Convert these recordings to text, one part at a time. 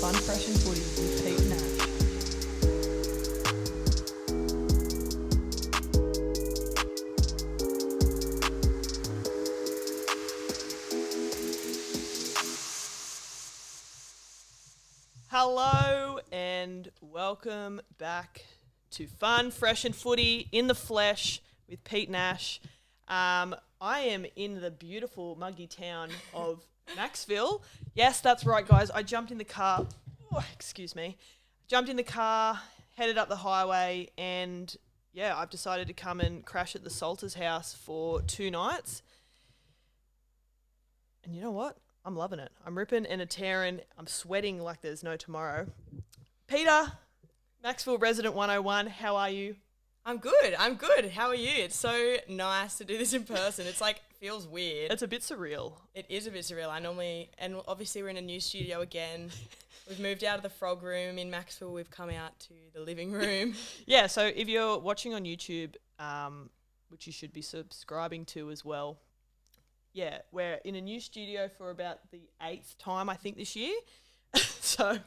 Fun Fresh Footy with Pete Nash. Hello and welcome back to Fun Fresh Footy in the flesh with Pete Nash. I am in the beautiful Muggy town of Macksville. Yes, that's right, guys. I jumped in the car. Oh, excuse me. Jumped in the car, headed up the highway, and yeah, I've decided to come and crash at the Salters house for 2 nights. And you know what? I'm loving it. I'm ripping and a tearing. I'm sweating like there's no tomorrow. Peter, Macksville Resident 101, how are you? I'm good. How are you? It's so nice to do this in person. It's like, feels weird. It's a bit surreal. It is a bit surreal. And obviously we're in a new studio again. We've moved out of the frog room in Macksville. We've come out to the living room. Yeah, so if you're watching on YouTube, which you should be subscribing to as well, yeah, we're in a new studio for about the 8th time, I think, this year. So,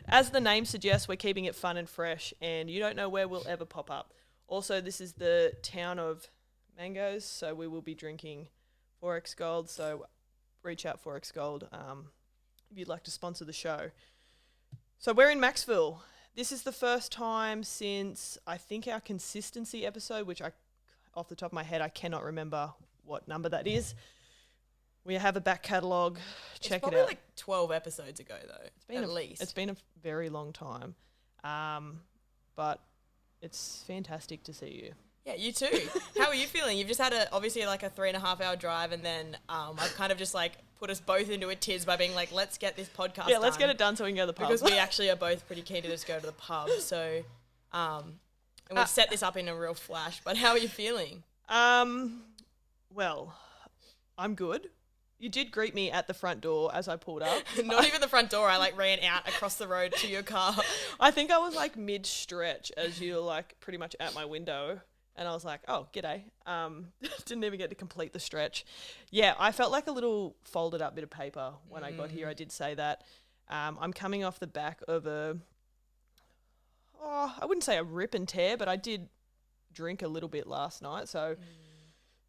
as the name suggests, we're keeping it fun and fresh, and you don't know where we'll ever pop up. Also, this is the town of mangoes, so we will be drinking 4X Gold. So, reach out 4X Gold if you'd like to sponsor the show. So, we're in Macksville. This is the first time since, I think, our consistency episode, which off the top of my head, I cannot remember what number that is. We have a back catalogue. Check it out. It's probably like 12 episodes ago, though, at least. It's been a very long time. But it's fantastic to see you. Yeah, you too. How are you feeling? You've just had obviously like a 3.5 hour drive, and then I've kind of just like put us both into a tiz by being like, let's get this podcast done. Yeah, let's get it done so we can go to the pub. Because we actually are both pretty keen to just go to the pub. So, and we've set this up in a real flash. But how are you feeling? Well, I'm good. You did greet me at the front door as I pulled up. Not even the front door. I like ran out across the road to your car. I think I was like mid-stretch as you were like pretty much at my window. And I was like, oh, g'day. Didn't even get to complete the stretch. Yeah, I felt like a little folded up bit of paper when I got here. I did say that. I'm coming off the back of I wouldn't say a rip and tear, but I did drink a little bit last night. So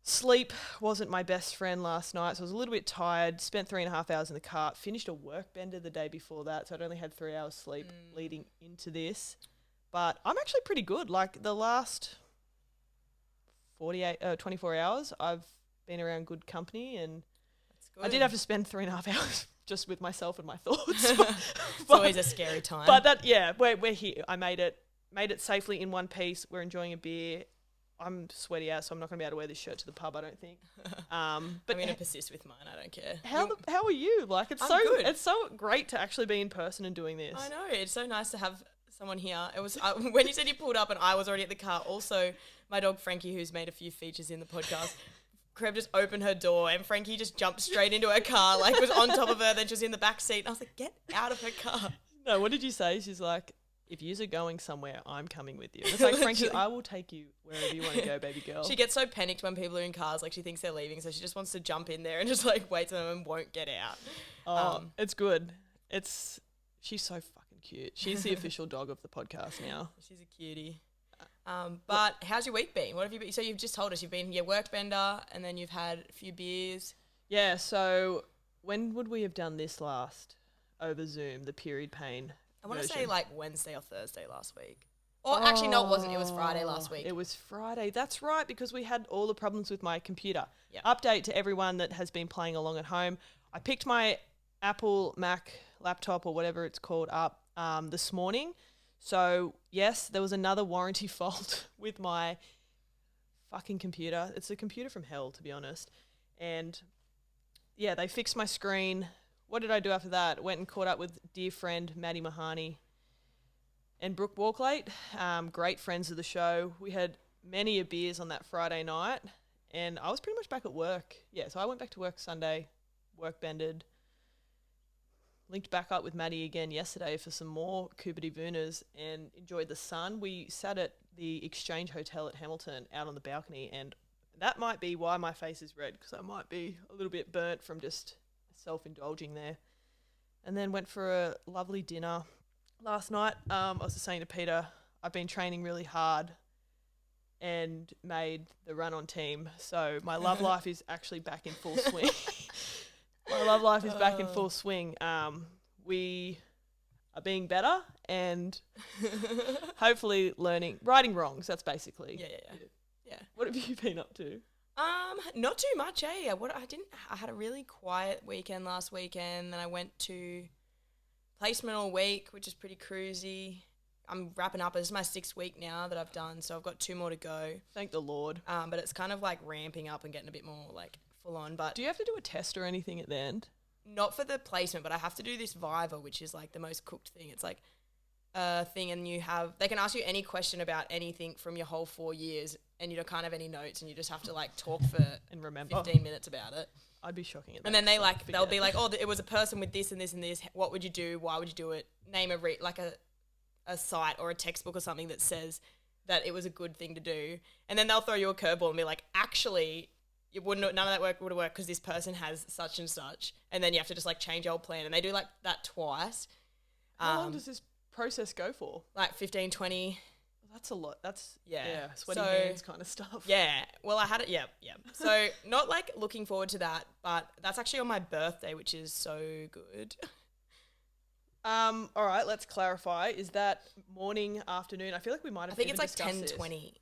sleep wasn't my best friend last night. So I was a little bit tired, spent 3.5 hours in the car, finished a work bender the day before that. So I'd only had 3 hours sleep leading into this. But I'm actually pretty good. Like the last 24 hours, I've been around good company, and I did have to spend 3.5 hours just with myself and my thoughts. It's always a scary time. But we're here. I made it safely in one piece. We're enjoying a beer. I'm sweaty out, so I'm not going to be able to wear this shirt to the pub, I don't think. But I'm going to persist with mine. I don't care. How are you? Like, it's so great to actually be in person and doing this. I know. It's so nice to have someone here. It was when you said you pulled up and I was already at the car. Also, my dog Frankie, who's made a few features in the podcast, Creb just opened her door and Frankie just jumped straight into her car, like was on top of her, then she was in the back seat. And I was like, get out of her car. No, what did you say? She's like, if yous are going somewhere, I'm coming with you. And it's like, Frankie, I will take you wherever you want to go, baby girl. She gets so panicked when people are in cars, like she thinks they're leaving, so she just wants to jump in there and just like wait for them and won't get out. Oh, it's good. She's so fucking cute. She's the official dog of the podcast now. She's a cutie. But how's your week been? What have you been? So you've just told us you've been your work bender and then you've had a few beers. Yeah, so when would we have done this last? Over Zoom, the period pain. I want to say like Wednesday or Thursday last week. Or actually, no, it wasn't. It was Friday last week. It was Friday. That's right, because we had all the problems with my computer. Yep. Update to everyone that has been playing along at home. I picked my Apple Mac laptop or whatever it's called up this morning. So, yes, there was another warranty fault with my fucking computer. It's a computer from hell, to be honest. And, yeah, they fixed my screen. What did I do after that? Went and caught up with dear friend Maddie Mahoney and Brooke Walklate, great friends of the show. We had many a beers on that Friday night, and I was pretty much back at work. Yeah, so I went back to work Sunday, work bended, linked back up with Maddie again yesterday for some more Coopity Vooners and enjoyed the sun. We sat at the Exchange Hotel at Hamilton out on the balcony, and that might be why my face is red, because I might be a little bit burnt from just self-indulging there. and then went for a lovely dinner last night. I was just saying to Peter, I've been training really hard and made the run-on team. So my love life is actually back in full swing. My love life is back in full swing. We are being better and hopefully righting wrongs. That's basically. Yeah. What have you been up to? Not too much, eh? I had a really quiet weekend last weekend. Then I went to placement all week, which is pretty cruisy. I'm wrapping up. This is my 6th week now that I've done, so I've got 2 more to go. Thank the Lord. But it's kind of like ramping up and getting a bit more like full on. But do you have to do a test or anything at the end? Not for the placement, but I have to do this Viva, which is like the most cooked thing. It's like a thing, and they can ask you any question about anything from your whole 4 years, and you can't have any notes, and you just have to like talk for and remember 15 minutes about it. I'd be shocking at that. And then they'll be like, oh, it was a person with this and this and this. What would you do? Why would you do it? Name a site or a textbook or something that says that it was a good thing to do. And then they'll throw you a curveball and be like, actually, none of that work would have worked because this person has such and such. And then you have to just like change your whole plan. And they do like that twice. How long does this process go for? Like 15, 20. That's a lot. That's yeah, sweaty hands kind of stuff. Yeah. Well, I had it. Yeah. So not like looking forward to that, but that's actually on my birthday, which is so good. All right, let's clarify. Is that morning, afternoon? I feel like we might have. I think it's like 10:20.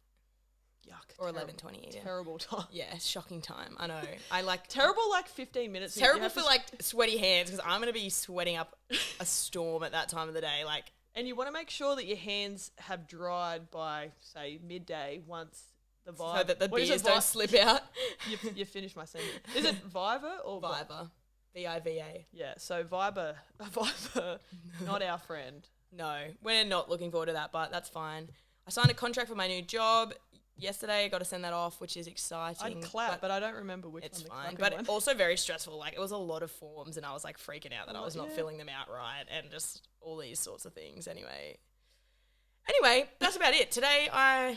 Yuck. Or 11:20. Yeah. Terrible time. Yeah, shocking time. I know. I like terrible. Like 15 minutes. Terrible for like sweaty hands because I'm gonna be sweating up a storm at that time of the day. Like, and you want to make sure that your hands have dried by say midday once the Viva. So that the beers don't slip out. You finished my sentence. Is it Viva or Viva? VIVA. Yeah, so Viber, not our friend. No, we're not looking forward to that, but that's fine. I signed a contract for my new job yesterday. I got to send that off, which is exciting. I'd clap, but I don't remember which it's one. It's fine, but also very stressful. Like, it was a lot of forms, and I was like freaking out that I was not filling them out right, and just all these sorts of things. Anyway, that's about it. Today I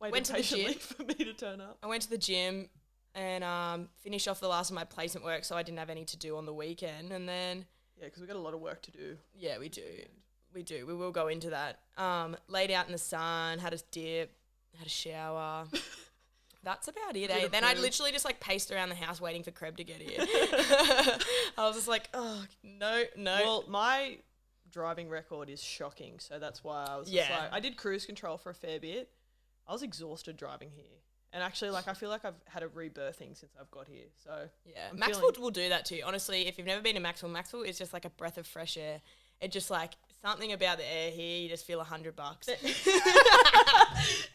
went to the gym for me to turn up. I went to the gym and finished off the last of my placement work, so I didn't have any to do on the weekend. And then because we've got a lot of work to do. Yeah, we do. We will go into that. Laid out in the sun, had a dip, had a shower. That's about it, eh? Then I literally just like paced around the house waiting for Creb to get here. I was just like, oh, no. Well, my driving record is shocking, so that's why I was just like, I did cruise control for a fair bit. I was exhausted driving here. And actually, like, I feel like I've had a rebirthing since I've got here. So yeah, Macksville will do that too. Honestly, if you've never been to Macksville is just like a breath of fresh air. It just like something about the air here, you just feel $100.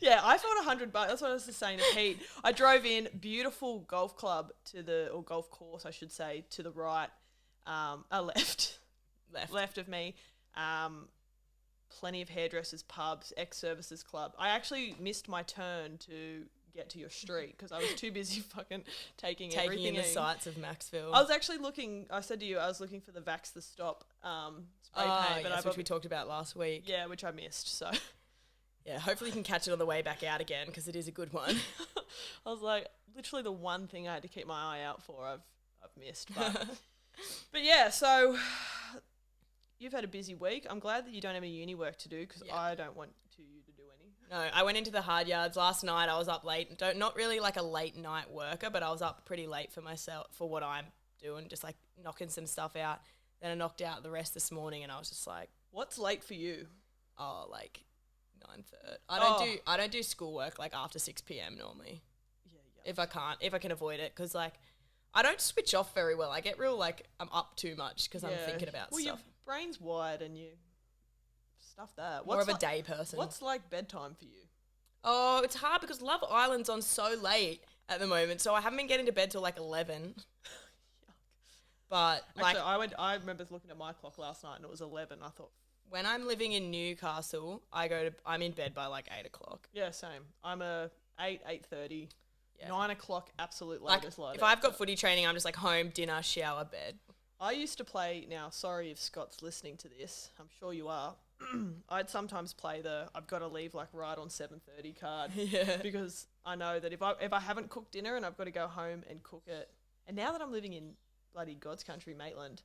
Yeah, I felt $100. That's what I was just saying to Pete. I drove in, beautiful golf club or golf course, I should say, to the right, left of me. Plenty of hairdressers, pubs, ex-services club. I actually missed my turn to get to your street because I was too busy fucking taking everything in the sights of Macksville. I was actually looking, I said to you, I was looking for the Vax the Stop spray paint. But which we talked about last week. Yeah, which I missed, so. Yeah, hopefully you can catch it on the way back out again because it is a good one. I was like, literally the one thing I had to keep my eye out for, I've missed. But yeah, so you've had a busy week. I'm glad that you don't have any uni work to do because I don't want you to do any. No, I went into the hard yards last night. I was up late. Not really like a late night worker, but I was up pretty late for myself, for what I'm doing, just like knocking some stuff out. Then I knocked out the rest this morning and I was just like, what's late for you? Oh, like 9:30. I don't do schoolwork like after 6 p.m. normally. Yeah. If I can avoid it, because like I don't switch off very well. I get real like I'm up too much because I'm thinking about stuff. Your brain's wired and you stuff that. More of a day person. What's like bedtime for you? Oh, it's hard because Love Island's on so late at the moment, so I haven't been getting to bed till like 11. But like, actually, I remember looking at my clock last night and it was 11. I thought, when I'm living in Newcastle, I'm in bed by like 8 o'clock. Yeah, same. I'm a 8:30, 9 o'clock, absolute like, latest light. If I've got footy training, I'm just like home, dinner, shower, bed. I used to play. Now, sorry if Scott's listening to this. I'm sure you are. I'd sometimes play I've got to leave like right on 7:30 card. Yeah. Because I know that if I haven't cooked dinner and I've got to go home and cook it, and now that I'm living in bloody God's country, Maitland,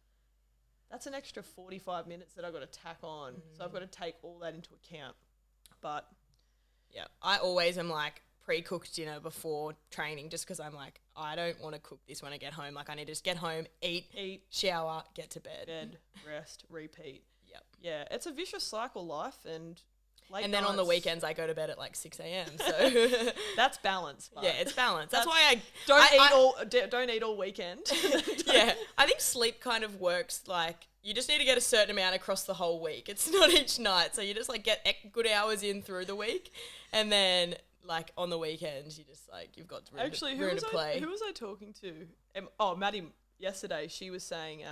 that's an extra 45 minutes that I've got to tack on. So I've got to take all that into account. But yeah, I always am like pre-cooked dinner before training just because I'm like, I don't want to cook this when I get home. Like I need to just get home, eat, shower, get to bed. Rest, repeat. Yep. Yeah, it's a vicious cycle, life, and late and then on the nights- weekends I go to bed at like 6 a.m. So that's balance. but yeah, it's balanced. That's why I don't eat all weekend. yeah, I think sleep kind of works like you just need to get a certain amount across the whole week. It's not each night. So you just like get good hours in through the week, and then like on the weekends you just like you've got room to play. Who was I talking to? Maddie yesterday. She was saying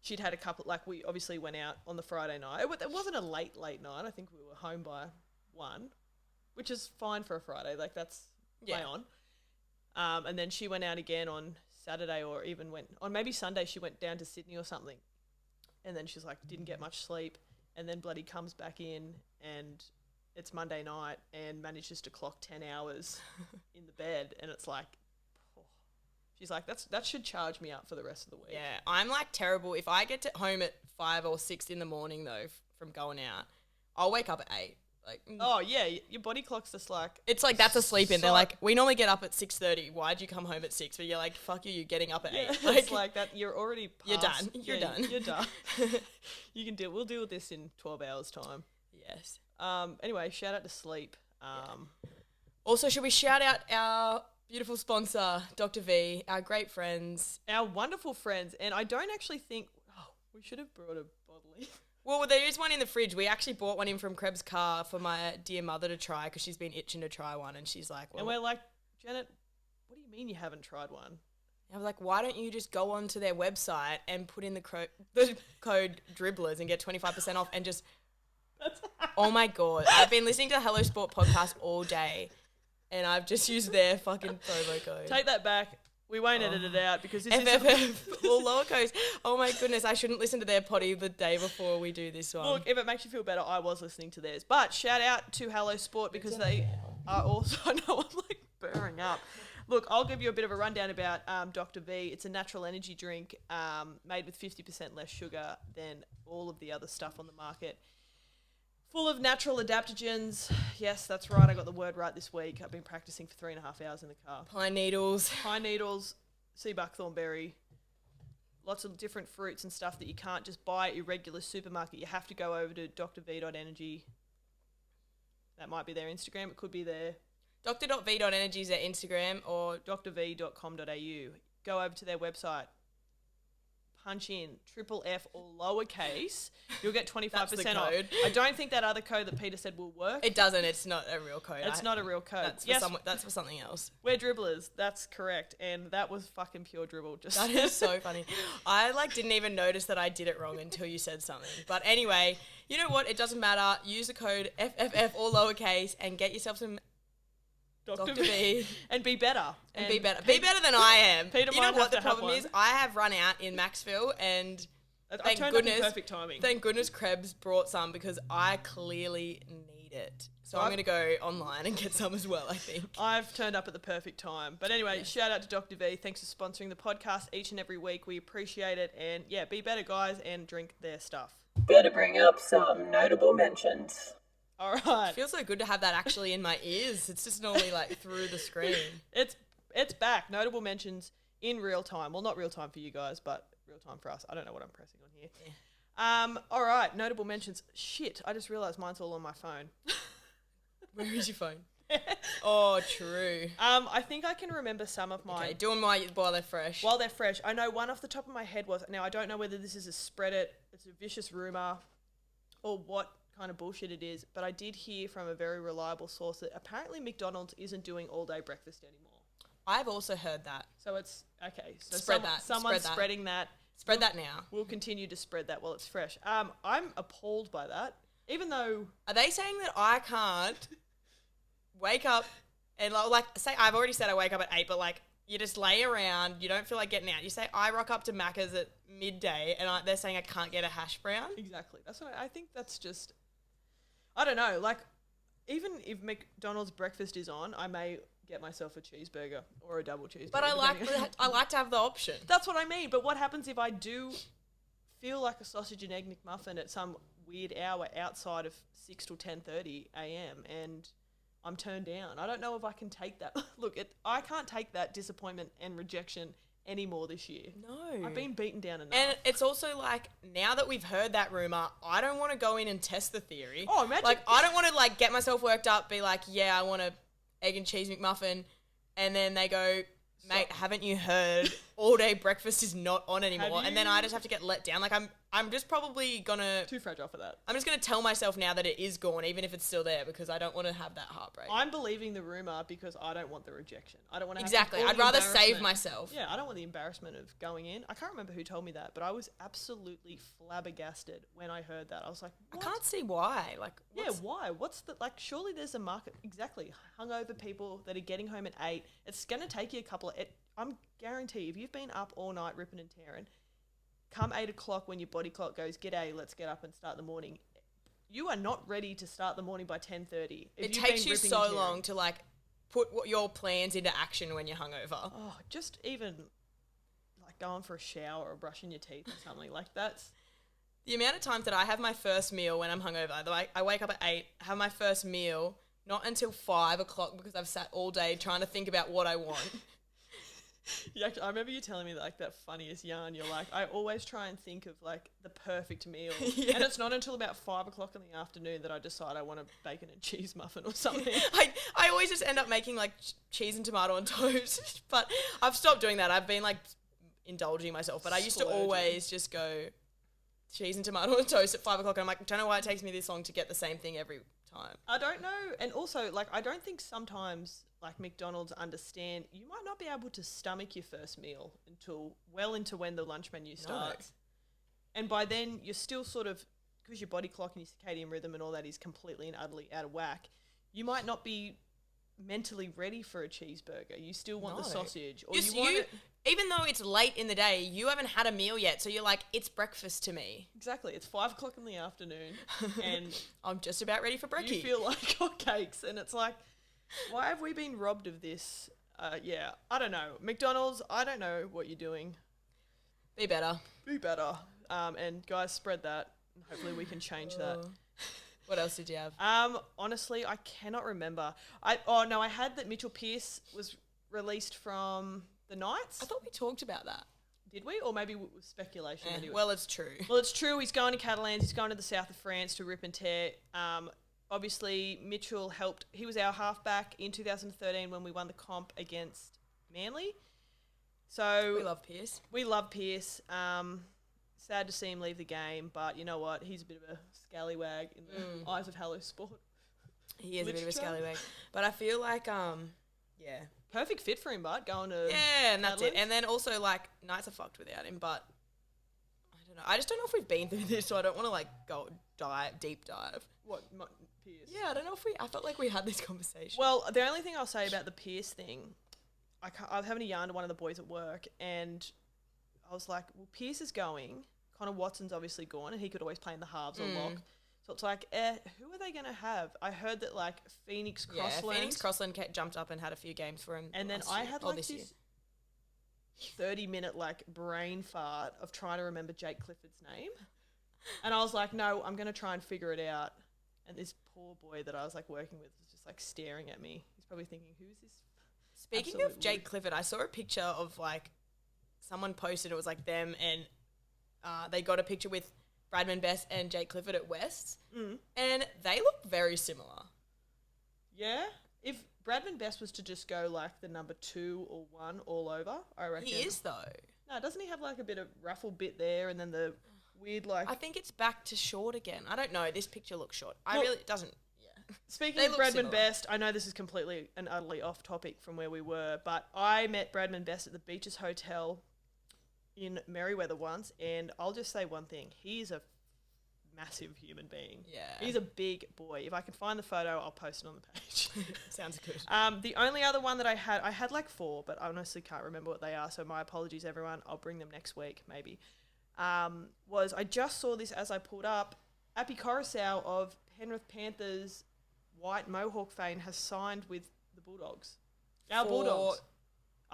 she'd had a couple, like we obviously went out on the Friday night. It wasn't a late night. I think we were home by 1, which is fine for a Friday. Like that's play on. And then she went out again on Saturday or even maybe Sunday she went down to Sydney or something. And then she's like, didn't get much sleep. And then bloody comes back in and it's Monday night and manages to clock 10 hours in the bed. And it's like, she's like, that should charge me up for the rest of the week. Yeah, I'm like terrible. If I get to home at 5 or 6 in the morning though from going out, I'll wake up at 8. Like, oh yeah, your body clock's just like it's like that's a sleep in. They're like, we normally get up at 6:30. Why'd you come home at 6? But you're like, fuck you, you're getting up at 8. Like, it's like that. You're already past, You're done. You're done. You can we'll deal with this in 12 hours time. Yes. Anyway, shout out to sleep. Also, should we shout out our beautiful sponsor, Dr. V, our great friends. Our wonderful friends. And I don't actually think... we should have brought a bottle in. Well, there is one in the fridge. We actually bought one in from Creb's car for my dear mother to try because she's been itching to try one. And she's like, well... And we're like, Janet, what do you mean you haven't tried one? I was like, why don't you just go onto their website and put in the code dribblers and get 25% off and just... Oh, my God. I've been listening to the Hello Sport podcast all day. And I've just used their fucking promo code. Take that back. We won't edit it out because this FFF, all lowercase. Oh my goodness, I shouldn't listen to their potty the day before we do this one. Look, if it makes you feel better, I was listening to theirs. But shout out to Hello Sport because they are also... I know, I'm like burring up. Look, I'll give you a bit of a rundown about Dr. V. It's a natural energy drink made with 50% less sugar than all of the other stuff on the market. Full of natural adaptogens. Yes, that's right. I got the word right this week. I've been practicing for 3.5 hours in the car. Pine needles, sea buckthorn berry, lots of different fruits and stuff that you can't just buy at your regular supermarket. You have to go over to drv.energy. That might be their Instagram. It could be their... Dr.v.energy is their Instagram or drv.com.au. Go over to their website. Punch in F or lowercase, you'll get 25% That's the off. code. I don't think that other code that Peter said will work. It doesn't. It's not a real code. It's not a real code. That's for something else. We're dribblers. That's correct. And that was fucking pure dribble. That is so funny. I didn't even notice that I did it wrong until you said something. But anyway, you know what? It doesn't matter. Use the code FFF or lowercase and get yourself some Dr. V. And be better. And be better. Be better than I am. Peter, you know what the problem is? I have run out in Macksville and thank goodness, perfect timing. Thank goodness Krebs brought some because I clearly need it. So I'm going to go online and get some as well, I think. I've turned up at the perfect time. But anyway, shout out to Dr. V. Thanks for sponsoring the podcast each and every week. We appreciate it. And yeah, be better, guys, and drink their stuff. Better bring up some notable mentions. All right. It feels so good to have that actually in my ears. It's just normally like through the screen. It's back. Notable mentions in real time. Well, not real time for you guys, but real time for us. I don't know what I'm pressing on here. Yeah. All right. Notable mentions. Shit. I just realised mine's all on my phone. Where is your phone? Oh, true. I think I can remember some of mine. Okay, doing my while they're fresh. While they're fresh. I know one off the top of my head was, now I don't know whether this is a spread it, it's a vicious rumour, or what kind of bullshit it is, but I did hear from a very reliable source that apparently McDonald's isn't doing all day breakfast anymore. I've also heard that. So it's okay. So Spread someone's that. spreading that. Spread that now. We'll continue to spread that while it's fresh. I'm appalled by that. Even though... Are they saying that I can't wake up and like say I've already said I wake up at 8, but like you just lay around, you don't feel like getting out. You say I rock up to Macca's at midday and they're saying I can't get a hash brown? Exactly. That's what I think. That's just... I don't know, like, even if McDonald's breakfast is on, I may get myself a cheeseburger or a double cheeseburger. But I like to have the option. That's what I mean. But what happens if I do feel like a sausage and egg McMuffin at some weird hour outside of 6 till 10:30 a.m. and I'm turned down. I don't know if I can take that. Look, I can't take that disappointment and rejection anymore this year. No. I've been beaten down enough. And it's also like, now that we've heard that rumour, I don't want to go in and test the theory. Oh, imagine. Like, I don't want to, like, get myself worked up, be like, yeah, I want a egg and cheese McMuffin. And then they go, mate, haven't you heard all day breakfast is not on anymore? And then I just have to get let down. Like, I'm just probably gonna... Too fragile for that. I'm just going to tell myself now that it is gone, even if it's still there, because I don't want to have that heartbreak. I'm believing the rumour because I don't want the rejection. I don't want to Exactly. have I'd rather save myself. Yeah, I don't want the embarrassment of going in. I can't remember who told me that, but I was absolutely flabbergasted when I heard that. I was like, what? I can't see why. Like, Yeah, why? What's the... Like, surely there's a market... Exactly. Hungover people that are getting home at 8. It's going to take you a couple of... I'm guarantee if you've been up all night ripping and tearing, come 8 o'clock when your body clock goes, g'day, let's get up and start the morning. You are not ready to start the morning by 10:30. It takes you so long to, like, put your plans into action when you're hungover. Oh, just even, like, going for a shower or brushing your teeth or something. Like, that's... The amount of times that I have my first meal when I'm hungover, like, I wake up at 8, have my first meal, not until 5 o'clock because I've sat all day trying to think about what I want. Yeah, I remember you telling me like that funniest yarn. You're like, I always try and think of like the perfect meal, Yeah. and it's not until about 5 o'clock in the afternoon that I decide I want a bacon and cheese muffin or something. I always just end up making like cheese and tomato on toast, but I've stopped doing that. I've been like indulging myself, but I used to always just go cheese and tomato on toast at 5 o'clock. And I'm like, I don't know why it takes me this long to get the same thing every time. I don't know, and also like I don't think sometimes like McDonald's understand you might not be able to stomach your first meal until well into when the lunch menu starts. No. And by then you're still sort of, because your body clock and your circadian rhythm and all that is completely and utterly out of whack, you might not be mentally ready for a cheeseburger. You still want the sausage. Or you want it. Even though it's late in the day, you haven't had a meal yet, so you're like, it's breakfast to me. Exactly. It's 5 o'clock in the afternoon and I'm just about ready for brekkie. You feel like hotcakes, and it's like, why have we been robbed of this? Yeah, I don't know. McDonald's, I don't know what you're doing. Be better. Be better. And guys, spread that. And hopefully we can change that. What else did you have? Honestly, I cannot remember. I had that Mitchell Pearce was released from the Knights. I thought we talked about that. Did we? Or maybe it was speculation. Anyway. Well, it's true. Well, it's true. He's going to Catalans. He's going to the south of France to rip and tear. Obviously, Mitchell helped. He was our halfback in 2013 when we won the comp against Manly. So we love Pearce. We love Pearce. Sad to see him leave the game, but you know what? He's a bit of a scallywag in the eyes of Hello Sport. He is a bit of a scallywag. But I feel like, yeah. Perfect fit for him, bud, going to Yeah, and that's it. And then also, like, Knights are fucked without him, but I don't know. I just don't know if we've been through this, so I don't want to, like, go deep dive. What, Pearce? Yeah, I don't know if I felt like we had this conversation. Well, the only thing I'll say about the Pearce thing, I was having a yarn to one of the boys at work, and I was like, well, Pearce is going. Connor Watson's obviously gone, and he could always play in the halves or lock. So it's like, who are they going to have? I heard that, like, Phoenix Crossland. Yeah, Phoenix Crossland jumped up and had a few games for him. And then I had, like, this 30-minute, like, brain fart of trying to remember Jake Clifford's name. And I was like, no, I'm going to try and figure it out. And this poor boy that I was, like, working with was just, like, staring at me. He's probably thinking, who is this? Speaking of Jake Clifford, I saw a picture of, like, someone posted, it was, like, them, and they got a picture with Bradman Best and Jake Clifford at West, and they look very similar. Yeah? If Bradman Best was to just go, like, the number 2 or 1 all over, I reckon. He is, though. No, doesn't he have, like, a bit of ruffle bit there and then the weird, like... I think it's back to short again. I don't know. This picture looks short. It doesn't... Yeah. Speaking of Bradman Best, I know this is completely and utterly off topic from where we were, but I met Bradman Best at the Beaches Hotel in Merriweather once, and I'll just say one thing. He is a massive human being. Yeah. He's a big boy. If I can find the photo, I'll post it on the page. Sounds good. The only other one that I had like 4, but I honestly can't remember what they are, so my apologies, everyone. I'll bring them next week, maybe. Was I just saw this as I pulled up. Appy Coruscant of Penrith Panthers White Mohawk fame has signed with the Bulldogs. Our Bulldogs.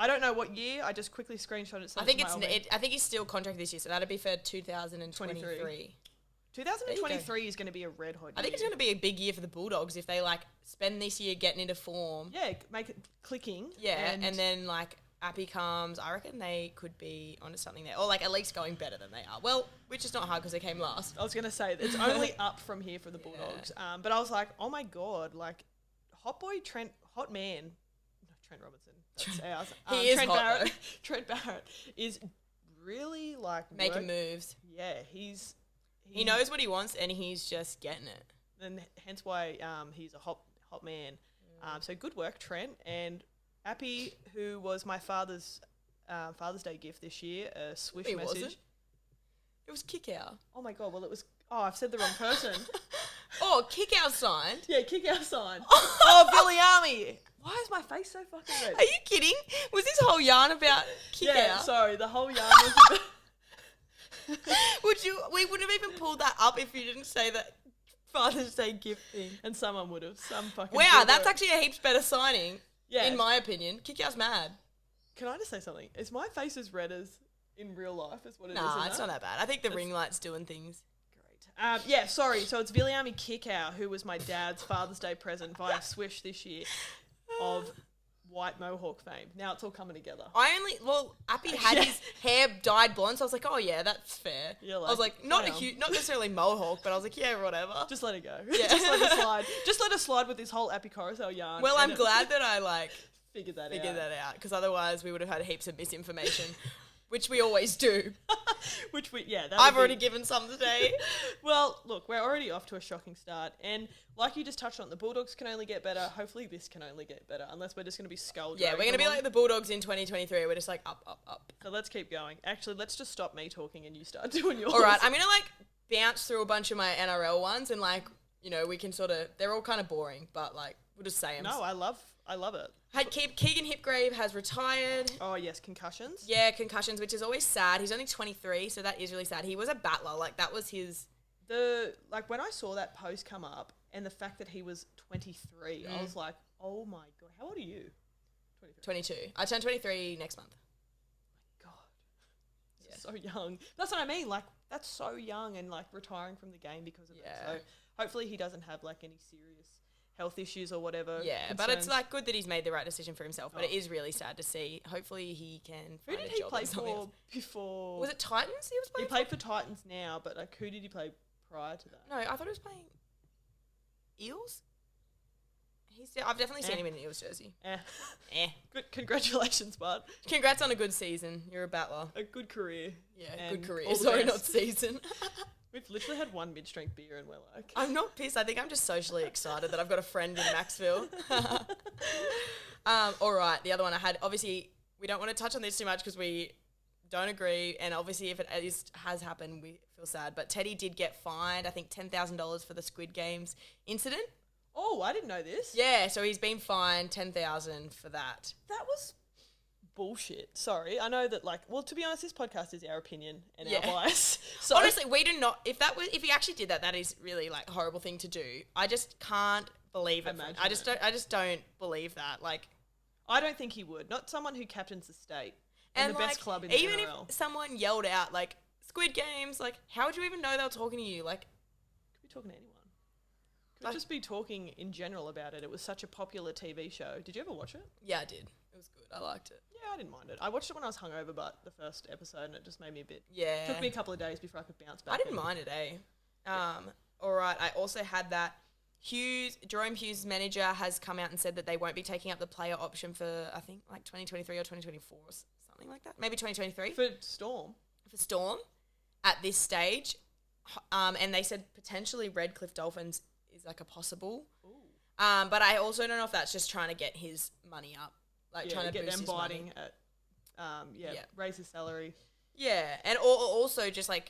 I don't know what year. I just quickly screenshot it. I think I think he's still contracted this year, so that'd be for 2023. 2023 is going to be a red hot year. I think it's going to be a big year for the Bulldogs if they like spend this year getting into form. Yeah, make it clicking. Yeah, and then like Appy comes. I reckon they could be onto something there, or like at least going better than they are. Well, which is not hard because they came last. I was going to say it's only up from here for the Bulldogs. But I was like, oh my god, like hot boy Trent, hot man, no, Trent Robinson. That's ours. He is Trent hot, Barrett. though. Trent Barrett is really like making moves. Yeah, he knows what he wants and he's just getting it. And hence why he's a hot man. So good work, Trent. And Appy, who was my Father's Day gift this year, a swish message. Wasn't. It was kick out. Oh my god! Well, it was. Oh, I've said the wrong person. Oh, kick out signed. Yeah, kick out sign. Oh, Billy Army. Why is my face so fucking red? Are you kidding? Was this whole yarn about kick out? Sorry, the whole yarn was about... We wouldn't have even pulled that up if you didn't say that Father's Day gift thing. And someone would have. Some fucking... Wow, that's actually a heaps better signing. Yeah. In my opinion. Kick out's mad. Can I just say something? Is my face as red as in real life as what it is? Nah, it's not that bad. I think the ring light's doing things. Yeah, sorry. So it's Viliami Kickow, who was my dad's Father's Day present via Swish this year of white mohawk fame. Now it's all coming together. Appy had his hair dyed blonde, so I was like, oh yeah, that's fair. Yeah, like, I was like, not necessarily mohawk, but I was like, yeah, whatever. Just let it go. Yeah. Just let it slide. Just let it slide with this whole Appy Carousel yarn. Well, I'm glad that I figured that out, because otherwise we would have had heaps of misinformation. Which we always do. I've already given some today. Well, look, we're already off to a shocking start. And like you just touched on, the Bulldogs can only get better. Hopefully this can only get better, unless we're just going to be skulled. Yeah, we're going to be like the Bulldogs in 2023. We're just like up, up, up. So let's keep going. Actually, let's just stop me talking and you start doing yours. All right, I'm going to bounce through a bunch of my NRL ones and we can they're all kind of boring, but we'll just say them. No, I love it. Keegan Hipgrave has retired. Oh, yes, concussions? Yeah, concussions, which is always sad. He's only 23, so that is really sad. He was a battler. That was his... When I saw that post come up and the fact that he was 23, I was like, oh my God, how old are you? 22. I turn 23 next month. Oh my God. So young. That's what I mean. That's so young and, retiring from the game because of it. So hopefully he doesn't have, any serious... health issues or whatever. Yeah, concerns. But it's good that he's made the right decision for himself. But it is really sad to see. Hopefully he can find a job. Who did he play for before? Was it Titans? He played for Titans now, but who did he play prior to that? No, I thought he was playing Eels. I've definitely seen him in an Eels jersey. Good, congratulations, bud. Congrats on a good season. You're a battler. A good career. Yeah, good career. Sorry, not season. We've literally had one mid-strength beer and we're like... I'm not pissed. I think I'm just socially excited that I've got a friend in Macksville. All right, the other one I had, obviously, we don't want to touch on this too much because we don't agree. And obviously, if it has happened, we feel sad. But Teddy did get fined, I think, $10,000 for the Squid Games incident. Oh, I didn't know this. Yeah, so he's been fined $10,000 for that. That was... bullshit. Sorry. I know that to be honest, this podcast is our opinion and our bias. So honestly, we do not if he actually did that is really a horrible thing to do. I just can't believe it. I just don't believe that. I don't think he would. Not someone who captains the state and the best club in the even NRL. If someone yelled out Squid Games, how would you even know they were talking to you? Could be talking to anyone. Could just be talking in general about it. It was such a popular TV show. Did you ever watch it? Yeah, I did. It was good. I liked it. Yeah, I didn't mind it. I watched it when I was hungover, but the first episode, and it just made me a bit... Yeah. Took me a couple of days before I could bounce back. I didn't mind it, All right, I also had that Jerome Hughes' manager has come out and said that they won't be taking up the player option for, I think, 2023 or 2024 or something like that. Maybe 2023. For Storm. For Storm at this stage. And they said potentially Redcliffe Dolphins is a possible. Ooh. But I also don't know if that's just trying to get his money up. Trying to get boost them his biting money. at raise his salary. Yeah, and also just I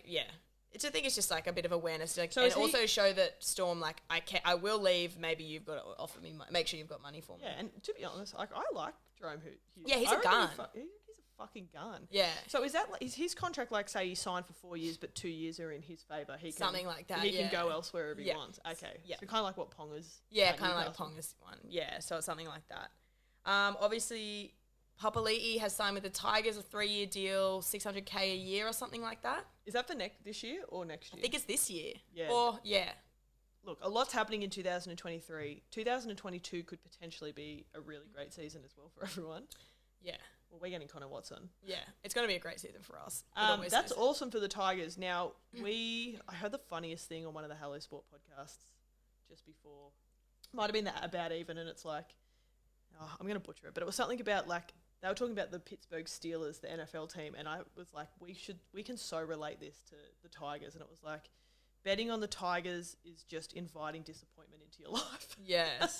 think it's just a bit of awareness, so and also show that Storm I will leave. Maybe you've got to offer me, make sure you've got money for me. Yeah, and to be honest, I like Jerome Hughes. Yeah, he's a gun. He's a fucking gun. Yeah. So is his contract say he signed for 4 years, but 2 years are in his favour? Something like that. He can go elsewhere if he wants. Okay. Yeah. So kind of like what Ponga's. Yeah, kind of like Ponga's one. Yeah, so it's something like that. Obviously, Papali'i has signed with the Tigers a 3-year deal, $600K a year or something like that. Is that for this year or next year? I think it's this year. Yeah. Look, a lot's happening in 2023. 2022 could potentially be a really great season as well for everyone. Yeah. Well, we're getting Connor Watson. Yeah, it's going to be a great season for us. That's awesome for the Tigers. Now, I heard the funniest thing on one of the Hello Sport podcasts just before. Might have been that About Even, and it's like, I'm going to butcher it, but it was something about like, they were talking about the Pittsburgh Steelers, the NFL team, and I was like, we can so relate this to the Tigers, and it was like, betting on the Tigers is just inviting disappointment into your life. Yes.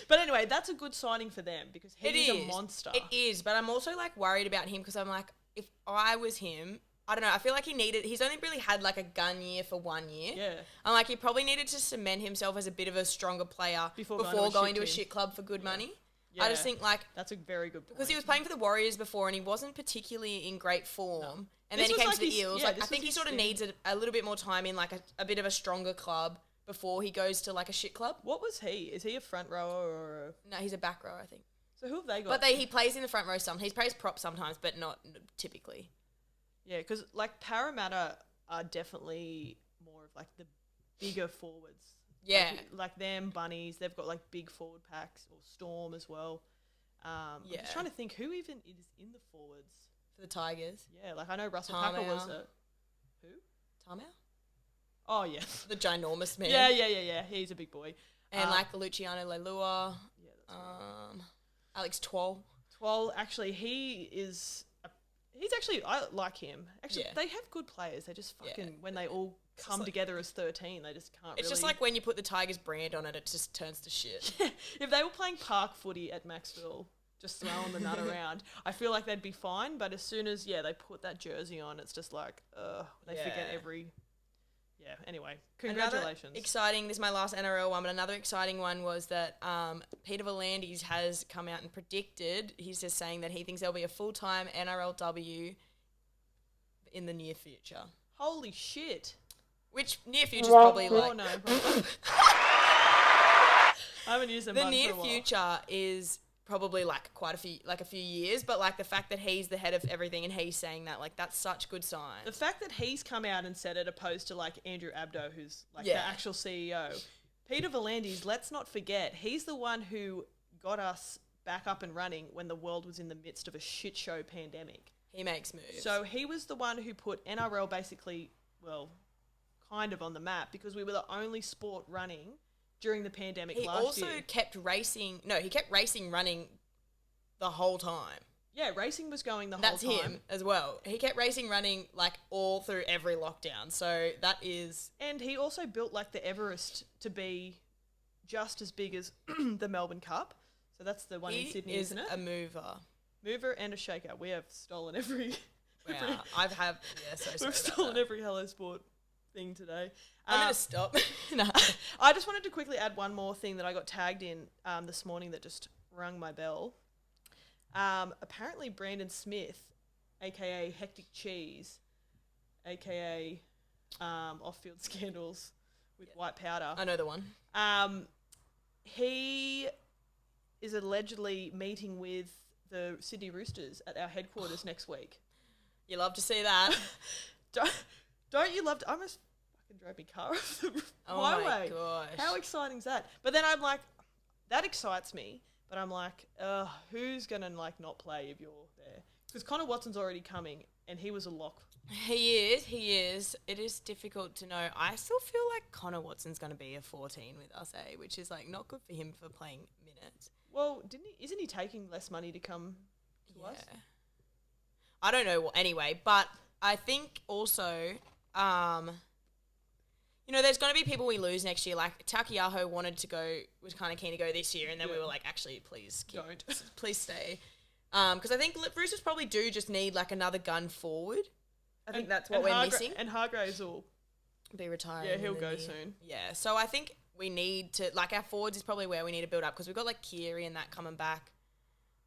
But anyway, that's a good signing for them because he's a monster. It is, but I'm also like worried about him because I'm like, if I was him, I don't know, I feel like he's only really had like a gun year for 1 year. Yeah. I'm like, he probably needed to cement himself as a bit of a stronger player before going to a shit club for good money. Yeah. I just think like... That's a very good point. Because he was playing for the Warriors before and he wasn't particularly in great form. No. And then he came to the Eels. I think he sort of needs a little bit more time in like a bit of a stronger club before he goes to like a shit club. What was he? Is he a front rower or a... No, he's a back rower, I think. So who have they got? But he plays in the front row sometimes. He plays prop sometimes, but not typically. Yeah, because like Parramatta are definitely more of like the bigger forwards. Yeah. Like them, Bunnies, they've got like big forward packs, or Storm as well. I'm just trying to think who even is in the forwards. For the Tigers. Yeah, like I know Russell Packer was who? Tamau? Oh, yeah. The ginormous man. Yeah. He's a big boy. And like Luciano Leilua. Yeah, that's Alex Twal. Twal, actually, he's actually, I like him. Actually, they have good players. They just fucking, when they all come together as 13, they just can't It's just like when you put the Tigers brand on it, it just turns to shit. If they were playing park footy at Macksville, just throwing the nut around, I feel like they'd be fine. But as soon as, they put that jersey on, it's just like, they forget every... Yeah, anyway, congratulations. This is my last NRL one, but another exciting one was that Peter V'landys has come out and predicted, he's just saying that he thinks there'll be a full-time NRLW in the near future. Holy shit. Which near future is probably like... Oh, no. I haven't used them The near future is probably like a few years, but like the fact that he's the head of everything and he's saying that, like, that's such good sign. The fact that he's come out and said it opposed to like Andrew Abdo, who's like the actual CEO. Peter V'landys, let's not forget, he's the one who got us back up and running when the world was in the midst of a shit show pandemic. He makes moves. So he was the one who put NRL basically, kind of on the map because we were the only sport running during the pandemic last year. He also kept racing... No, he kept racing running the whole time. Yeah, racing was going the whole time. That's him as well. He kept racing running like all through every lockdown. So that is... And he also built like the Everest to be just as big as the Melbourne Cup. So that's the one in Sydney, isn't it? He is a mover. Mover and a shaker. We have stolen every... Wow. We've stolen every Hello Sport thing today. I'm going to stop. No. I just wanted to quickly add one more thing that I got tagged in this morning that just rung my bell. Apparently Brandon Smith, a.k.a. Hectic Cheese, a.k.a. Off-Field Scandals with white powder. I know the one. He is allegedly meeting with the Sydney Roosters at our headquarters next week. You love to see that. Don't you love to... I almost fucking drove my car off the highway. My gosh. How exciting is that? But then I'm like, that excites me. But I'm like, who's going to like not play if you're there? Because Connor Watson's already coming and he was a lock. He is. It is difficult to know. I still feel like Connor Watson's going to be a 14 with us, which is like not good for him for playing minutes. Well, isn't he taking less money to come to us? I don't know. Anyway, but I think also, there's going to be people we lose next year. Like Takiaho was kind of keen to go this year, and then we were like, actually, please don't. Please stay. Because I think Roosters probably do just need like another gun forward. I think that's what we're missing. And Hargraves will be retiring. Yeah, he'll go soon. Yeah, so I think we need to, like, our forwards is probably where we need to build up because we've got like Keary and that coming back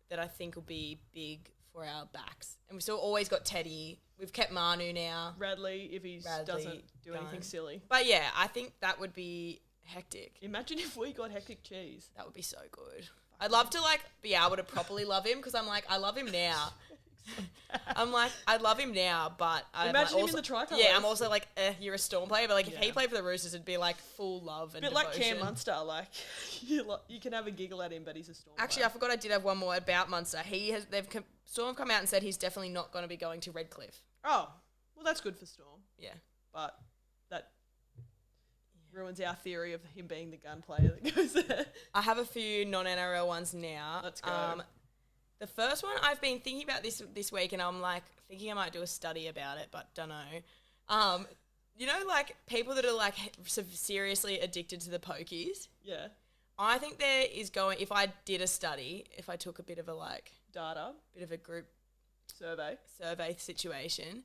that I think will be big for our backs. And we've still always got Teddy. We've kept Manu now. Radley, if he doesn't do anything silly. But yeah, I think that would be hectic. Imagine if we got Hectic Cheese. That would be so good. I'd love to like be able to properly love him because I'm like, I love him now. I'm like, I love him now, but I'm Imagine like him in the tricolours. Yeah, I'm also like, you're a Storm player, but like if he played for the Roosters, it'd be like full love and a bit devotion. like Cam Munster, like you can have a giggle at him, but he's a Storm. Actually, I forgot I did have one more about Munster. Storm have come out and said he's definitely not going to be going to Redcliffe. Oh, well, that's good for Storm. Yeah, But that ruins our theory of him being the gun player that goes there. I have a few non-NRL ones now. Let's go. The first one I've been thinking about this week, and I'm like thinking I might do a study about it, but don't know. You know, like people that are like seriously addicted to the pokies. Yeah. I think there is going. If I did a study, if I took a bit of a Data. bit of a group Survey situation,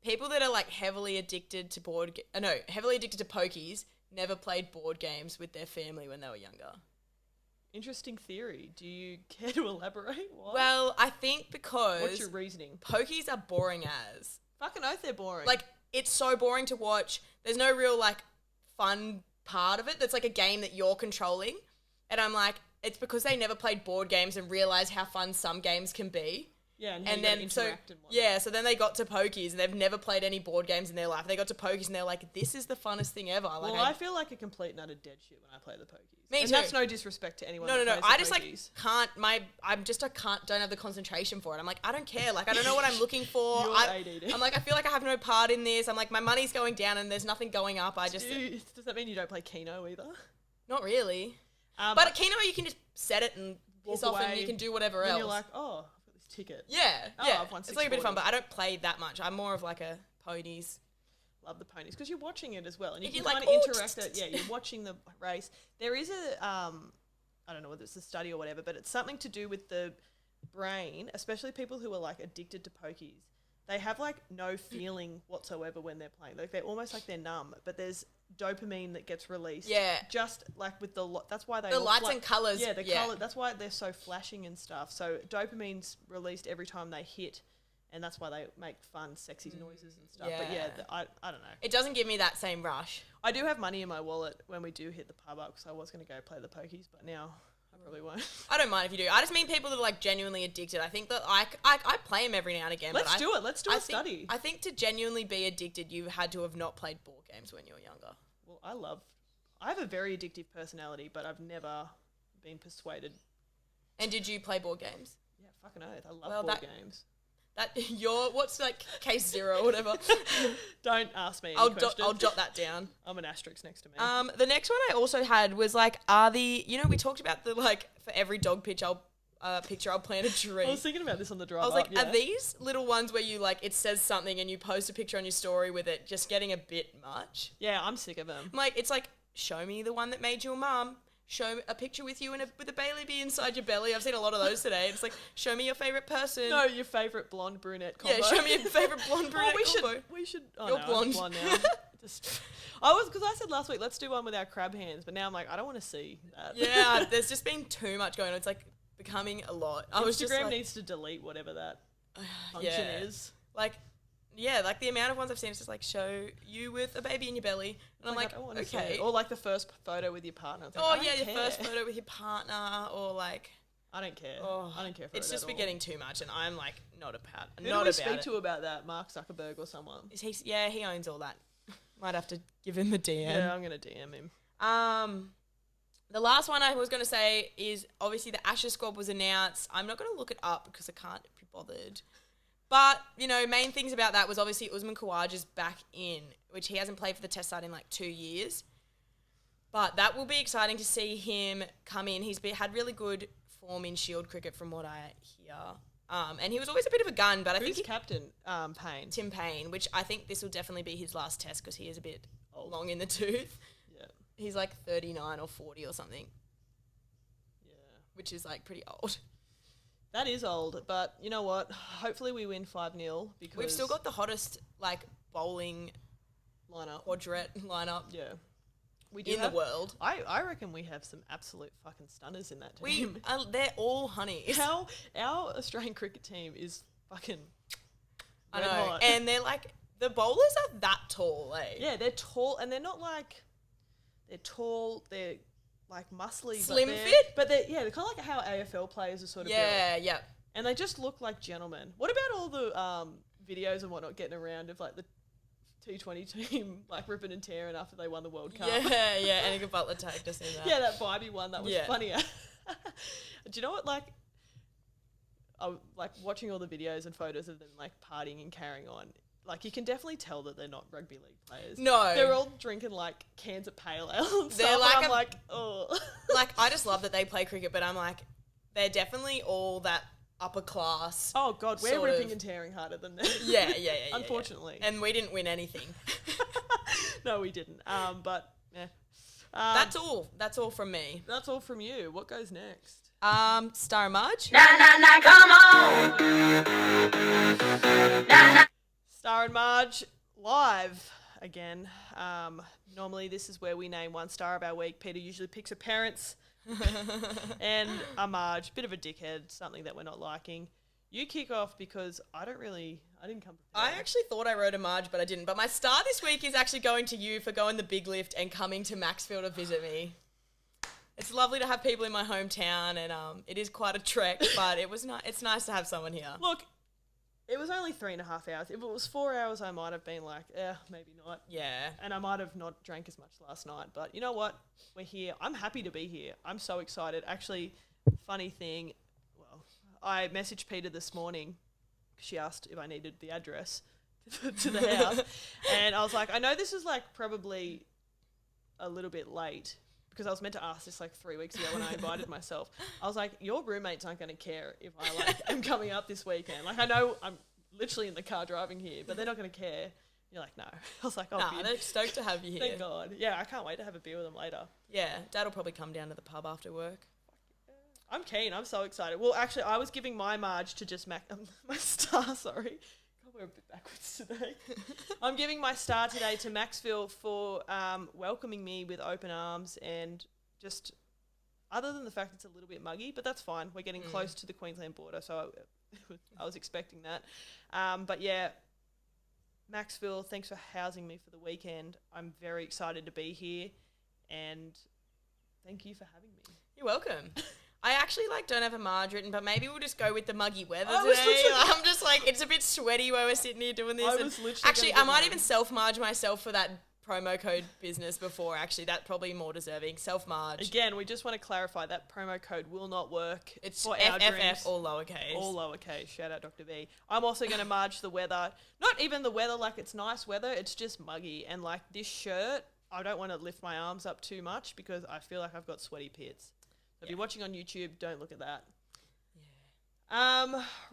people that are like heavily addicted to pokies never played board games with their family when they were younger. Interesting theory. Do you care to elaborate? Why? Well, I think because What's your reasoning? pokies are boring as. Fucking oath they're boring. Like, it's so boring to watch. There's no real, like, fun part of it that's like a game that you're controlling. And I'm like, it's because they never played board games and realised how fun some games can be. Yeah, and then interact and whatnot. yeah, so then they got to pokies and they've never played any board games in their life. They got to pokies and they're like, this is the funnest thing ever. Like, Well, I feel like a complete and utter dead shit when I play the pokies. Me and too. that's no disrespect to anyone. No. that plays I the just pokies. don't have the concentration for it. I'm like, I don't care. Like, I don't know what I'm looking for. You're ADD. I'm like, I feel like I have no part in this. I'm like, my money's going down and there's nothing going up. Does that mean you don't play Keno either? Not really. But at Keno, you can just set it and piss off and you can do whatever else. And you're like, oh, I've got this ticket. Yeah. I've won It's like a bit of fun, $6.40. but I don't play that much. I'm more of like a ponies. Love the ponies because you're watching it as well, and you You're can like, kind of "Ooh, interact it. Yeah, you're watching the race. There is a I don't know whether it's a study or whatever, but it's something to do with the brain, especially people who are like addicted to pokies. They have like no feeling whatsoever when they're playing. Like they're almost like they're numb, but there's dopamine that gets released. Yeah. Just like with that's why they The all lights and colours. Yeah, Yeah. color. That's why they're so flashing and stuff. So dopamine's released every time they hit, and that's why they make fun, sexy noises and stuff. But yeah, Yeah. I don't know. It doesn't give me that same rush. I do have money in my wallet when we do hit the pub up because I was going to go play the pokies, but now I probably won't. I don't mind if you do. I just mean people that are like genuinely addicted. I think that I play them every now and again. Let's do it. Let's do a think, study. I think to genuinely be addicted, you had to have not played board games when you were younger. Well, I have a very addictive personality, but I've never been persuaded. And did you play board games? Yeah, fucking oath. I love board games. What's like case 0 or whatever? Don't ask me any I'll questions. jot that down. I'm an asterisk next to me. The next one I also had was like, we talked about the like for every dog picture I'll plant a tree. I was thinking about this on the drive I was up, like, yeah. are these little ones where you like it says something and you post a picture on your story with it just getting a bit much? Yeah, I'm sick of them. I'm like, it's like, show me the one that made you a mum. Show a picture with you with a Bailey inside your belly. I've seen a lot of those today. It's like, show me your favourite person. No, your favourite blonde brunette combo. Yeah, show me your favourite blonde brunette combo. We should. Oh, You're no, blonde. I'm blonde now. Because I said last week, let's do one with our crab hands, but now I'm like, I don't want to see that. Yeah, there's just been too much going on. It's like becoming a lot. Instagram needs to delete whatever that function is. Like, yeah, like the amount of ones I've seen is just like show you with a baby in your belly, and I'm like, I wanna see okay. it. Or like the first photo with your partner. It's like, Oh I don't yeah, your care. first photo with your partner, or like, I don't care. oh, I don't care for it's it just at been all. getting too much, and I'm like, not about. Who not do we about speak it. to about that? Mark Zuckerberg or someone? Is he? Yeah, he owns all that. Might have to give him the DM. Yeah, I'm gonna DM him. The last one I was going to say is obviously the Ashes squad was announced. I'm not going to look it up because I can't be bothered. But, main things about that was obviously Usman Khawaja's back in, which he hasn't played for the Test side in like 2 years. But that will be exciting to see him come in. He's had really good form in Shield cricket from what I hear. And he was always a bit of a gun, but I think captain? Payne. Tim Payne, which I think this will definitely be his last Test because he is a bit long in the tooth. Yeah. He's like 39 or 40 or something, Yeah. which is like pretty old. That is old, but you know what? Hopefully we win 5-0 because We've still got the hottest like bowling lineup. quadrant lineup Yeah. We in the world. I reckon we have some absolute fucking stunners in that team. They're all honeys. Our Australian cricket team is fucking I red know, hot. and they're like the bowlers are that tall, eh? Yeah, they're tall, and they're not like they're tall. They're like muscly, Slim but fit? But they're kind of like how AFL players are sort of built. Yeah. And they just look like gentlemen. What about all the videos and whatnot getting around of like the T20 team like ripping and tearing after they won the World Cup? Yeah. Annika Butler tagged us in that. Yeah, that vibey one, that was funnier. Do you know what, like, I like watching all the videos and photos of them like partying and carrying on. Like, you can definitely tell that they're not rugby league players. No. They're all drinking, like, cans of pale ale and They're stuff. like I'm like, oh. Like, I just love that they play cricket, but I'm like, they're definitely all that upper class. Oh, God, we're sort ripping of- and tearing harder than them. Yeah. Unfortunately. And we didn't win anything. No, we didn't. But, yeah. That's all from me. That's all from you. What goes next? Star Marge. Come on! Star and Marge live again. Normally this is where we name one star of our week. Peter usually picks her parents and a Marge, bit of a dickhead, something that we're not liking. You kick off because I didn't come prepared. I actually thought I wrote a Marge, but I didn't. But my star this week is actually going to you for going the big lift and coming to Macksville to visit me. It's lovely to have people in my hometown, and it is quite a trek, but it's nice to have someone here. Look, it was only 3.5 hours. If it was 4 hours, I might have been like, maybe not. Yeah. And I might have not drank as much last night. But you know what? We're here. I'm happy to be here. I'm so excited. Actually, funny thing, well, I messaged Peter this morning. She asked if I needed the address to the house. And I was like, I know this is like probably a little bit late, because I was meant to ask this like 3 weeks ago when I invited myself. I was like, your roommates aren't going to care if I like am coming up this weekend. Like, I know I'm literally in the car driving here, but they're not going to care. You're like, no. I was like, oh, Nah, good. they're stoked to have you here. Thank God. Yeah, I can't wait to have a beer with them later. Yeah, Dad will probably come down to the pub after work. I'm keen. I'm so excited. Well, actually, I was giving my Marge to just my star, sorry. God, we're a bit backwards today. I'm giving my star today to Macksville for welcoming me with open arms, and just other than the fact it's a little bit muggy, but that's fine. We're getting close to the Queensland border, so I was expecting that. But yeah, Macksville, thanks for housing me for the weekend. I'm very excited to be here, and thank you for having me. You're welcome. I actually don't have a Marge written, but maybe we'll just go with the muggy weather I was today. literally- I'm just like, it's a bit sweaty where we're sitting here doing this. I and was literally actually, gonna I get might mine. even self-Marge myself for that promo code business before. Actually, that's probably more deserving. Self-Marge. Again, we just want to clarify that promo code will not work. It's for our FFF, drinks. all lowercase. All lowercase. Shout out Dr. B. I'm also going to Marge the weather. Not even the weather like it's nice weather. It's just muggy. And like this shirt, I don't want to lift my arms up too much because I feel like I've got sweaty pits. So if you're watching on YouTube, don't look at that.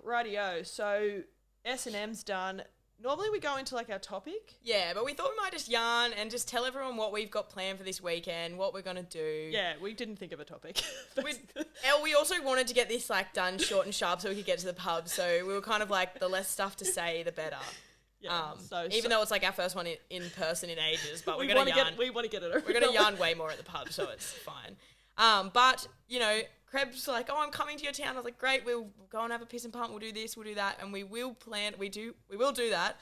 Rightio. So S&M's done. Normally we go into like our topic. Yeah, but we thought we might just yarn and just tell everyone what we've got planned for this weekend, what we're going to do. Yeah, we didn't think of a topic. We also wanted to get this done short and sharp so we could get to the pub. So we were kind of like, the less stuff to say, the better. Yeah, Even though it's like our first one in person in ages, but we we're going to yarn. we want to get it over. We're going to yarn way more at the pub, so it's fine. But, you know, Creb's like, oh, I'm coming to your town. I was like, great, we'll go and have a piss and pump. We'll do this, we'll do that. And we will do that.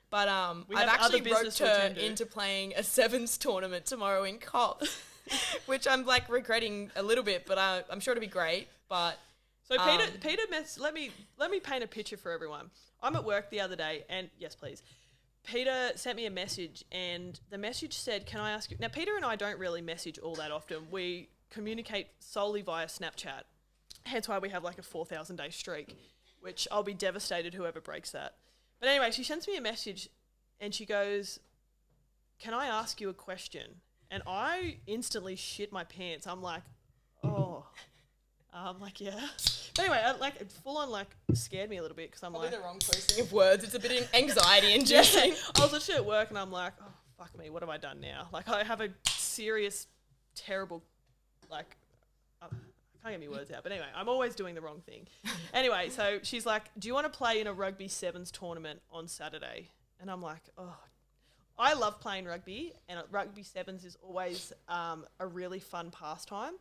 But I've actually roped her into playing a sevens tournament tomorrow in Coffs, which I'm like regretting a little bit, but I'm sure it'll be great. But so Peter, let me paint a picture for everyone. I'm at work the other day, and yes, please. Peter sent me a message, and the message said, "Can I ask you?" Now, Peter and I don't really message all that often. We communicate solely via Snapchat. Hence why we have like a 4,000-day streak, which I'll be devastated whoever breaks that. But anyway, she sends me a message, and she goes, "Can I ask you a question?" And I instantly shit my pants. I'm like, oh. I'm like, yeah. But anyway, it full on scared me a little bit because I'm probably like, the wrong choosing of words. It's a bit anxiety inducing. I was literally at work and I'm like, oh, fuck me, what have I done now? Like, I have a serious, terrible, I can't get my words out. But anyway, I'm always doing the wrong thing. Anyway, so she's like, do you want to play in a rugby sevens tournament on Saturday? And I'm like, oh, I love playing rugby, and rugby sevens is always a really fun pastime.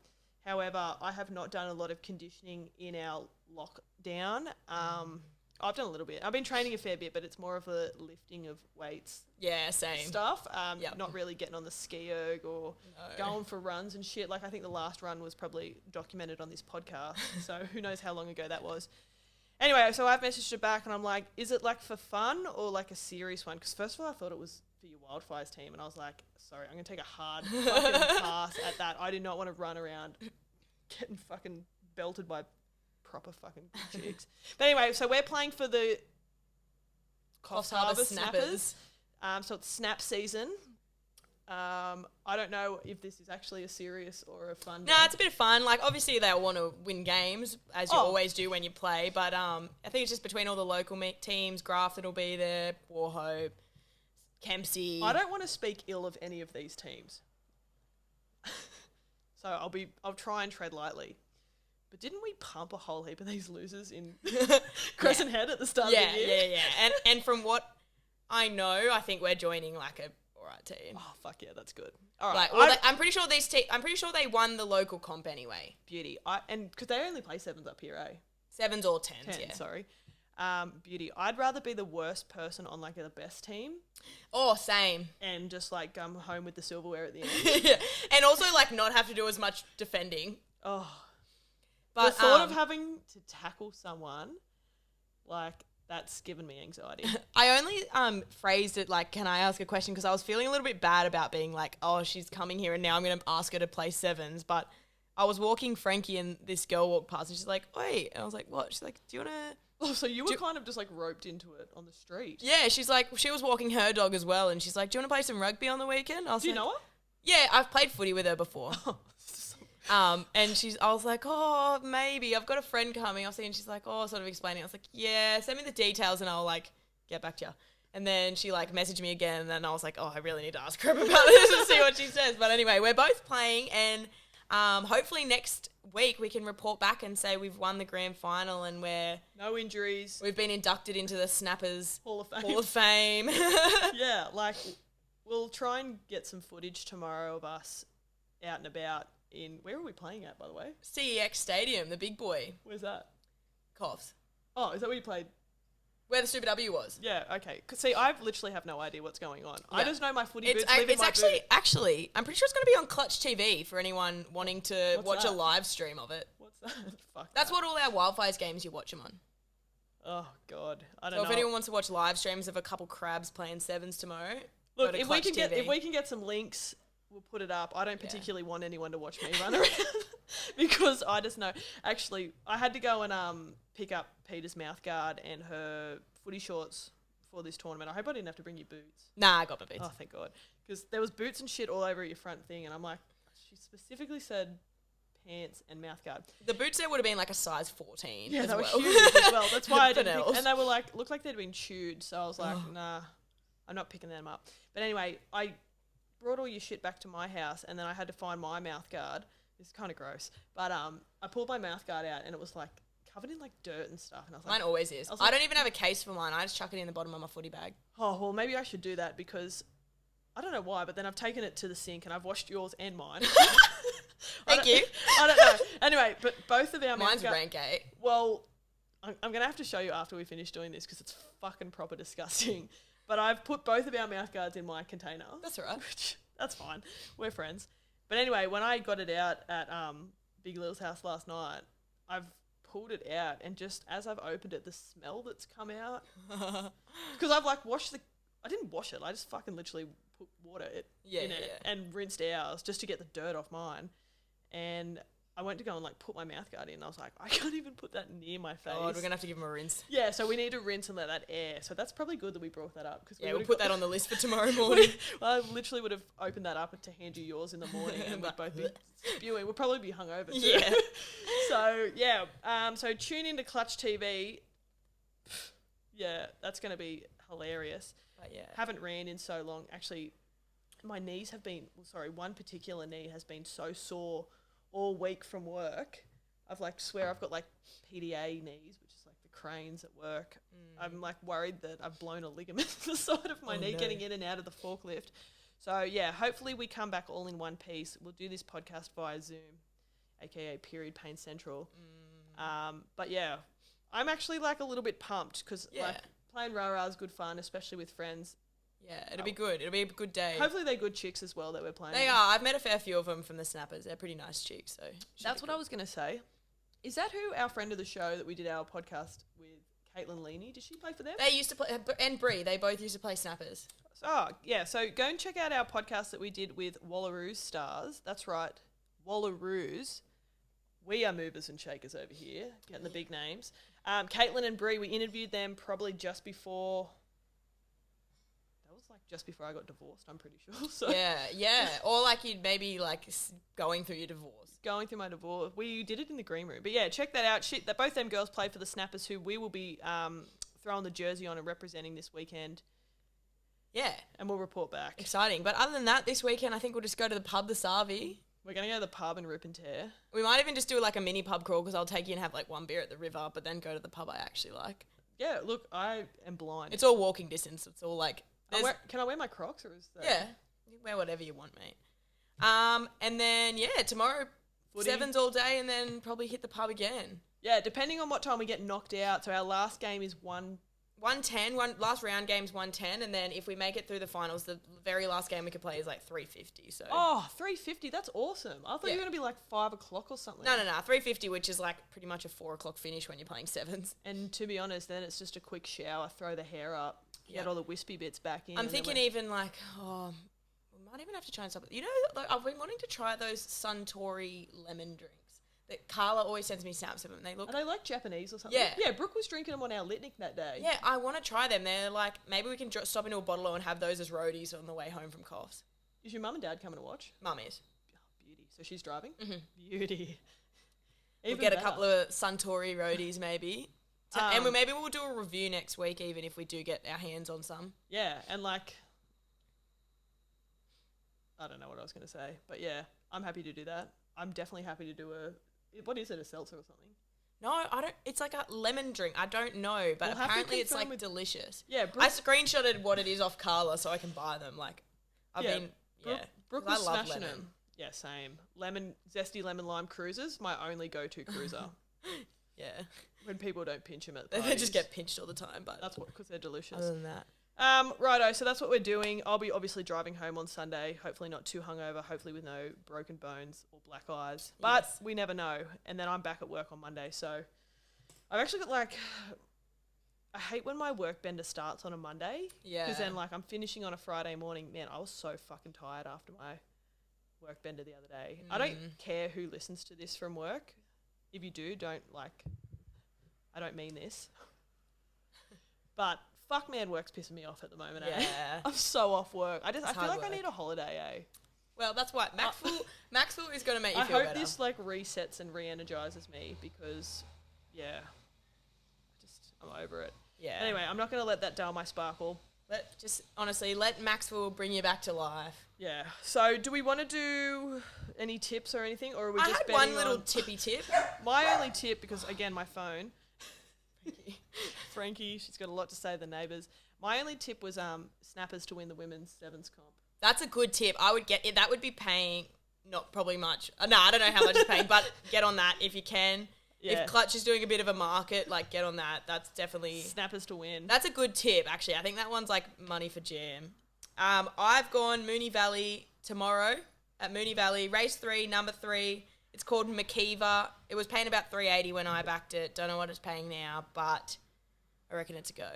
However, I have not done a lot of conditioning in our lockdown. I've done a little bit. I've been training a fair bit, but it's more of a lifting of weights Yeah, same. stuff. Yep. Not really getting on the ski erg or going for runs and shit. Like I think the last run was probably documented on this podcast. So who knows how long ago that was. Anyway, so I've messaged her back and I'm like, is it like for fun or like a serious one? Because first of all, I thought it was for your wildfires team. And I was like, sorry, I'm going to take a hard fucking pass at that. I do not want to run around getting fucking belted by proper fucking chicks. But anyway, so we're playing for the Coffs Harbour Snappers. So it's snap season. I don't know if this is actually a serious or a fun Nah, it's a bit of fun. Like, obviously, they'll want to win games, as you always do when you play. But I think it's just between all the local teams. Grafton will be there, Warhope, Kempsey. I don't want to speak ill of any of these teams. So I'll try and tread lightly. But didn't we pump a whole heap of these losers in Crescent Head at the start of the year? Yeah. And from what I know, I think we're joining like a alright team. Oh fuck yeah, that's good. All right, I'm pretty sure I'm pretty sure they won the local comp anyway. Beauty. And because they only play sevens up here, eh? Sevens or tens, yeah. Sorry. Beauty. I'd rather be the worst person on like the best team. Oh, same. And just like come home with the silverware at the end. Yeah. And also like not have to do as much defending. Oh. But the thought of having to tackle someone, like, that's given me anxiety. I only phrased it like, can I ask a question? Because I was feeling a little bit bad about being like, oh, she's coming here and now I'm going to ask her to play sevens. But I was walking Frankie and this girl walked past and she's like, oi. And I was like, what? She's like, do you want to... Oh, so you were kind of just like roped into it on the street. Yeah, she's like, she was walking her dog as well. And she's like, do you want to play some rugby on the weekend? I was Do you know her? Yeah, I've played footy with her before. And I was like, oh, maybe I've got a friend coming. I was saying, she's like, oh, sort of explaining. I was like, yeah, send me the details and I'll like get back to you. And then she like messaged me again and then I was like, oh, I really need to ask Creb about this and see what she says. But anyway, we're both playing and hopefully next week we can report back and say we've won the grand final and no injuries. We've been inducted into the Snappers Hall of Fame. Hall of Fame. Yeah, like we'll try and get some footage tomorrow of us out and about in, where are we playing at, by the way? CEX Stadium, the big boy. Where's that? Coffs. Oh, is that where you played? Where the Super W was. Yeah, okay. See, I literally have no idea what's going on. Yeah. I just know my footy boots. It's actually, I'm pretty sure it's going to be on Clutch TV for anyone wanting to watch a live stream of it. What's that? Fuck. That's what all our Wildfires games you watch them on. Oh God, I don't know. So if anyone wants to watch live streams of a couple Crabs playing sevens tomorrow, look, if we can get some links, we'll put it up. I don't particularly want anyone to watch me run around because I just know. Actually, I had to go and pick up Peter's mouthguard and her footy shorts for this tournament. I hope I didn't have to bring you boots. Nah, I got my boots. Oh, thank God. Because there was boots and shit all over your front thing, and I'm like, she specifically said pants and mouthguard. The boots there would have been like a size 14. Yeah, they were well. huge as well. That's why I didn't pick, and they were like, looked like they'd been chewed. So I was like, nah, I'm not picking them up. But anyway, I brought all your shit back to my house, and then I had to find my mouthguard. It's kind of gross, but I pulled my mouthguard out, and it was like covered in like dirt and stuff. And I was like, mine always is. I don't even have a case for mine. I just chuck it in the bottom of my footy bag. Oh well, maybe I should do that because I don't know why, but then I've taken it to the sink and I've washed yours and mine. Thank you. I don't know. Anyway, but both of our mine's rank 8. Well, I'm going to have to show you after we finish doing this because it's fucking proper disgusting. But I've put both of our mouthguards in my container. That's all right. That's fine. We're friends. But anyway, when I got it out at Big Lil's house last night, I've pulled it out, and just as I've opened it, the smell that's come out, because I've like I didn't wash it. I just fucking literally put water in it and rinsed ours just to get the dirt off mine. And I went to go and like put my mouthguard in. I was like, I can't even put that near my face. Oh, we're gonna have to give him a rinse. Yeah, so we need to rinse and let that air. So that's probably good that we brought that up. We'll put that on the list for tomorrow morning. Well, I literally would have opened that up to hand you yours in the morning, and we'd both be spewing. We'll probably be hungover too. Yeah. So yeah, so tune into Clutch TV. Yeah, that's gonna be hilarious. But yeah, haven't ran in so long. Actually, my knees have been. One particular knee has been so sore all week from work. I've like swear I've got like PDA knees, which is like the cranes at work. I'm like worried that I've blown a ligament in the side of my knee getting in and out of the forklift. So yeah, hopefully we come back all in one piece. We'll do this podcast via Zoom, aka Period Pain Central. But yeah, I'm actually like a little bit pumped because like playing rah-rah is good fun, especially with friends. Yeah, it'll be good. It'll be a good day. Hopefully they're good chicks as well that we're playing. They are. I've met a fair few of them from the Snappers. They're pretty nice chicks. So that's what I was going to say. Is that who our friend of the show that we did our podcast with, Caitlin Leaney, did she play for them? They used to play, and Bree, they both used to play Snappers. Oh, yeah. So go and check out our podcast that we did with Wallaroos Stars. That's right. Wallaroos. We are movers and shakers over here, getting the big names. Caitlin and Bree, we interviewed them probably just before... That was like just before I got divorced, I'm pretty sure. So Yeah. Or like you'd maybe like going through your divorce. Going through my divorce. We did it in the green room. But yeah, check that out. Shit, that both them girls played for the Snappers, who we will be throwing the jersey on and representing this weekend. Yeah. And we'll report back. Exciting. But other than that, this weekend I think we'll just go to the pub, the Sarvi. We're going to go to the pub and rip and tear. We might even just do like a mini pub crawl because I'll take you and have like one beer at the river, but then go to the pub I actually like. Yeah, look, I am blind. It's all walking distance. It's all like... Can I wear my Crocs or is that... Yeah. You can wear whatever you want, mate. And then, tomorrow, Footy. 7s all day and then probably hit the pub again. Yeah, depending on what time we get knocked out. So our last game is 110, last round game's 110, and then if we make it through the finals, the very last game we could play is like 350. So 350, that's awesome. I thought you were going to be like 5 o'clock or something. No, 350, which is like pretty much a 4 o'clock finish when you're playing 7s. And to be honest, then it's just a quick shower, throw the hair up, get all the wispy bits back in. I'm thinking even like, we might even have to try and stop it. You know, like, I've been wanting to try those Suntory lemon drinks. That Carla always sends me snaps of them. Are they like Japanese or something? Yeah, Brooke was drinking them on our Litnick that day. Yeah, I want to try them. They're like, maybe we can stop into a bottle and have those as roadies on the way home from Coffs. Is your mum and dad coming to watch? Mum is. Oh, beauty. So she's driving? Mm-hmm. Beauty. We'll get a couple of Suntory roadies maybe. And maybe we'll do a review next week even if we do get our hands on some. Yeah, and like... I don't know what I was going to say. But yeah, I'm happy to do that. I'm definitely happy to do what is it, a seltzer or something? No, I don't. It's like a lemon drink. I don't know, but apparently it's like delicious. Yeah, I screenshotted what it is off Carla so I can buy them. Like, Brooke was smashing them. Yeah, same. Zesty lemon lime cruisers, my only go-to cruiser. Yeah. When people don't pinch them at parties. They just get pinched all the time, but that's because they're delicious. Other than that. Righto, so that's what we're doing. I'll be obviously driving home on Sunday, hopefully not too hungover, hopefully with no broken bones or black eyes. But we never know. And then I'm back at work on Monday, so I've actually got I hate when my work bender starts on a Monday. Yeah. Because then I'm finishing on a Friday morning. Man, I was so fucking tired after my work bender the other day. I don't care who listens to this from work. If you do, I don't mean this. But... Fuck man, work's pissing me off at the moment, eh? I'm so off work. I feel like I need a holiday, eh? Well, that's what Macksville is going to make you feel better. I hope this resets and re-energizes me because, I'm over it. Yeah. Anyway, I'm not going to let that dull my sparkle. Let Macksville bring you back to life. Yeah. So, do we want to do any tips or anything, or are we just betting one little tippy tip. My only tip, because again, my phone. Frankie, she's got a lot to say to the neighbours. My only tip was Snappers to win the women's sevens comp. That's a good tip. I would get it. That would be paying not probably much. No, I don't know how much it's paying, but get on that if you can. Yeah. If Clutch is doing a bit of a market, get on that. That's definitely... Snappers to win. That's a good tip, actually. I think that one's money for jam. I've gone Moonee Valley tomorrow at Moonee Valley. Race 3, number 3. It's called McKeever. It was paying about $3.80 when I backed it. Don't know what it's paying now, but I reckon it's a go.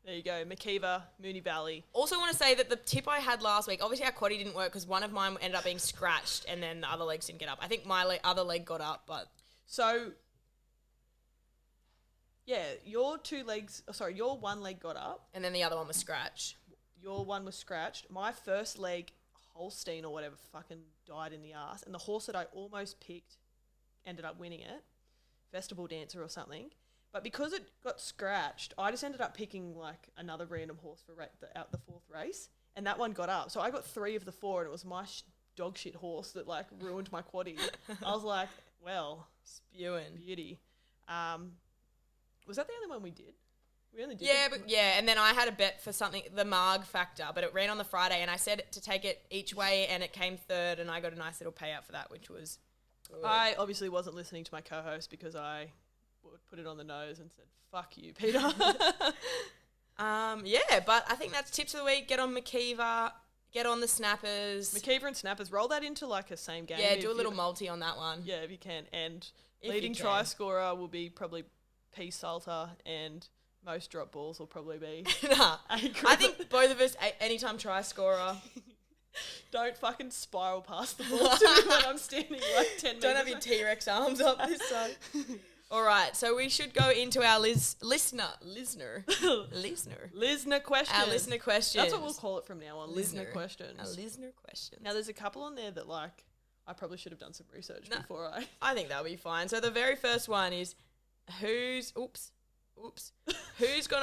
There you go. McKeever, Moonee Valley. Also want to say that the tip I had last week, obviously our quaddie didn't work because one of mine ended up being scratched and then the other legs didn't get up. I think my other leg got up, but... So, yeah, your one leg got up. And then the other one was scratched. Your one was scratched. My first leg... Holstein or whatever fucking died in the ass, and the horse that I almost picked ended up winning it, Festival Dancer or something. But because it got scratched, I just ended up picking another random horse for the fourth race, and that one got up. So I got 3 of the 4, and it was my dog shit horse that ruined my quaddie. I was like, well, spewing beauty. Was that the only one we did? We only did and then I had a bet for something, the Marge factor, but it ran on the Friday, and I said to take it each way, and it came third, and I got a nice little payout for that, which was good. I obviously wasn't listening to my co-host because I put it on the nose and said, "Fuck you, Peter." Yeah, but I think that's tips of the week. Get on McKeever, get on the snappers. McKeever and snappers, roll that into like a same game. Yeah, do a little multi on that one. Yeah, if you can. And If leading you can. try scorer will be probably P. Salter, and most drop balls will probably be Nah, A. I think both of us, anytime try scorer. Don't fucking spiral past the ball to me when I'm standing like 10 metres. Don't have your T-Rex arms up this side. All right, so we should go into our listener questions. Our listener questions. That's what we'll call it from now on. Listener questions. Our listener questions. Now, there's a couple on there that like I probably should have done some research before I think that'll be fine. So the very first one is who's going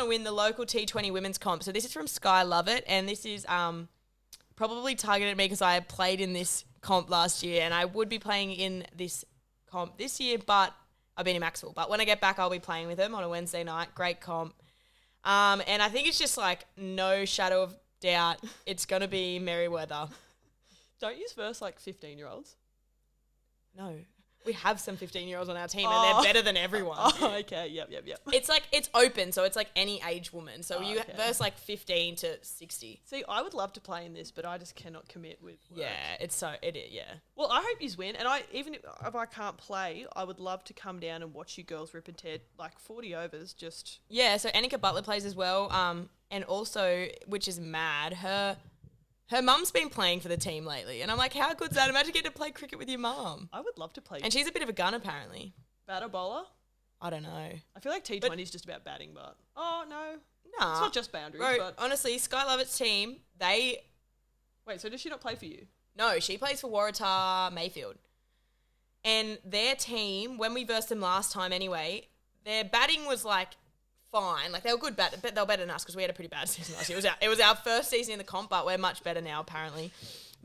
to win the local T20 women's comp? So this is from Sky Lovett, and this is probably targeted at me because I played in this comp last year, and I would be playing in this comp this year, but I've been in Macksville. But when I get back, I'll be playing with them on a Wednesday night. Great comp. And I think it's just like no shadow of doubt it's going to be Merriweather. Don't use verse like 15-year-olds. No. We have some 15-year-olds on our team, and they're better than everyone. Oh, okay. Yep. It's like, it's open, so it's like any age woman. So you okay. verse like 15 to 60. See, I would love to play in this, but I just cannot commit with work. Yeah. Well, I hope you win, and even if I can't play, I would love to come down and watch you girls rip and tear like 40 overs. Just Yeah, so Annika Butler plays as well, and also, which is mad, her mum's been playing for the team lately, and I'm like, how good's that? Imagine getting to play cricket with your mum. I would love to play. And she's a bit of a gun, apparently. Batter bowler. I don't know. I feel like T20 is just about batting, but no, Nah. it's not just boundaries. Bro, But honestly, Sky Lovett's team, wait, so does she not play for you? No, she plays for Waratah Mayfield. And their team, when we versed them last time anyway, their batting was like fine. Like they were good but they were better than us because we had a pretty bad season last year. It was our first season in the comp, but we're much better now apparently.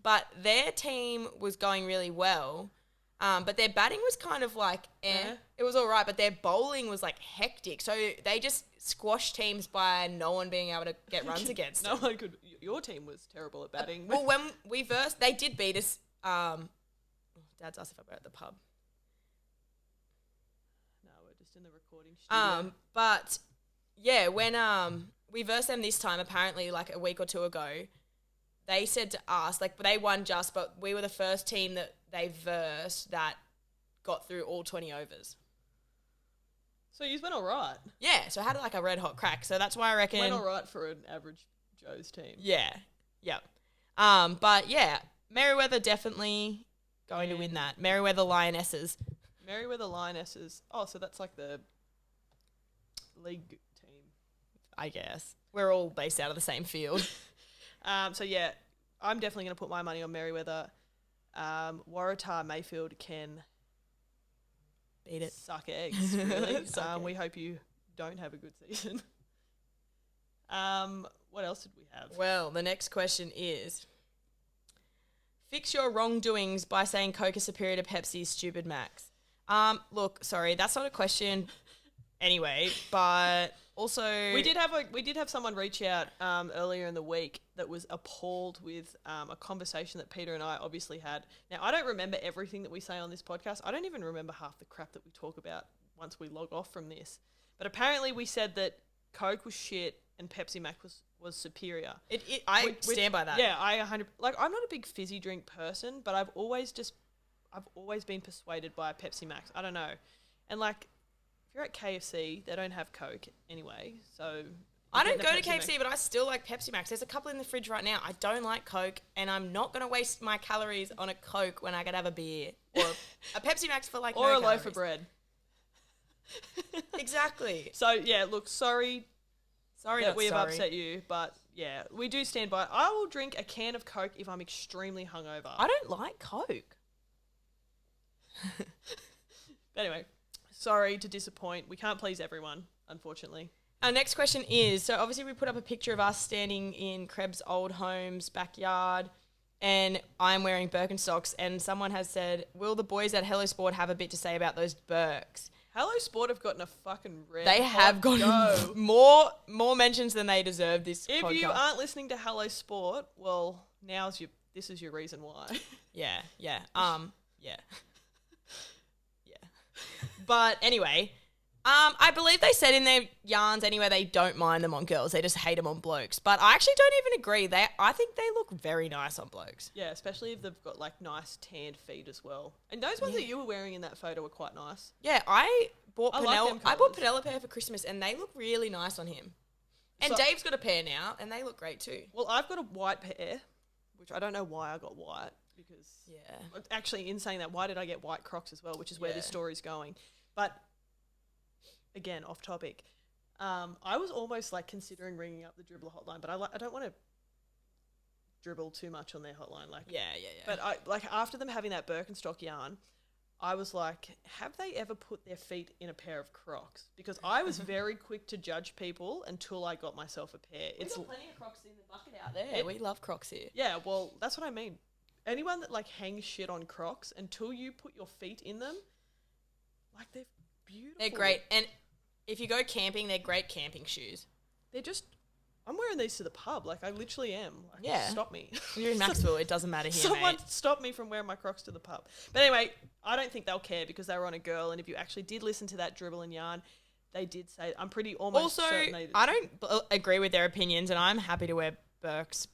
But their team was going really well. But their batting was kind of like, It was all right, but their bowling was like hectic. So they just squashed teams by no one being able to get runs against No them. one could. Your team was terrible at batting. Well, when we versed, they did beat us. Dad's asked if I were at the pub. No, we're just in the recording studio. But yeah, when we versed them this time, apparently like a week or two ago, they said to us, like they won just, but we were the first team that they versed that got through all 20 overs. So you went all right. Yeah, so I had like a red hot crack. So that's why I reckon. Went all right for an average Joe's team. Yeah. But yeah, Merriweather definitely going to win that. Merriweather Lionesses. Merriweather Lionesses. Oh, so that's like the league team. I guess. We're all based out of the same field. So yeah, I'm definitely going to put my money on Merriweather. Waratah Mayfield can Beat it. suck eggs, really. Suck we hope you don't have a good season. What else did we have? Well, the next question is, fix your wrongdoings by saying Coke is superior to Pepsi, stupid Max. Look, sorry, that's not a question anyway, but also We did have someone reach out earlier in the week that was appalled with a conversation that Peter and I obviously had. Now, I don't remember everything that we say on this podcast. I don't even remember half the crap that we talk about once we log off from this. But apparently we said that Coke was shit and Pepsi Max was superior. I stand by that. Yeah, I 100. Like, I'm not a big fizzy drink person, but I've always been persuaded by Pepsi Max. I don't know, and like, if you're at KFC, they don't have Coke anyway, so. I don't get go the to Pepsi KFC, Max. but I still like Pepsi Max. There's a couple in the fridge right now. I don't like Coke, and I'm not going to waste my calories on a Coke when I could have a beer or a Pepsi Max for like Or no a loaf calories. of bread. Exactly. So yeah, look, sorry Sorry that not we have sorry. upset you, but yeah, we do stand by it. I will drink a can of Coke if I'm extremely hungover. I don't like Coke. But anyway, sorry to disappoint. We can't please everyone, unfortunately. Our next question is, so obviously we put up a picture of us standing in Creb's old home's backyard, and I'm wearing Birkenstocks, and someone has said, will the boys at Hello Sport have a bit to say about those Birks? Hello Sport have gotten a fucking red They have hot gotten go. more mentions than they deserve this If podcast. you aren't listening to Hello Sport, well, this is your reason why. Yeah. Yeah. But anyway, I believe they said in their yarns anyway they don't mind them on girls. They just hate them on blokes. But I actually don't even agree. I think they look very nice on blokes. Yeah, especially if they've got like nice tanned feet as well. And those ones that you were wearing in that photo were quite nice. Yeah, I bought I like them I bought colours. Penel a pair for Christmas and they look really nice on him. And So- Dave's got a pair now and they look great too. Well, I've got a white pair, which I don't know why I got white because actually in saying that, why did I get white Crocs as well, which is where this story's going. But again, off topic. I was almost like considering ringing up the dribbler hotline, but I don't want to dribble too much on their hotline. Like, Yeah. But I like after them having that Birkenstock yarn, I was like, have they ever put their feet in a pair of Crocs? Because I was very quick to judge people until I got myself a pair. We've got plenty of Crocs in the bucket out there. We love Crocs here. Yeah, well, that's what I mean. Anyone that like hangs shit on Crocs, until you put your feet in them, like they're beautiful. They're great. And if you go camping, they're great camping shoes. They're just. I'm wearing these to the pub. Like I literally am. Like, Yeah. Stop me. You're in Macksville. It doesn't matter here, Someone mate. stop me from wearing my Crocs to the pub. But anyway, I don't think they'll care because they were on a girl. And if you actually did listen to that dribble and yarn, they did say. I'm pretty almost Also, certain they. I don't agree with their opinions, and I'm happy to wear Birks.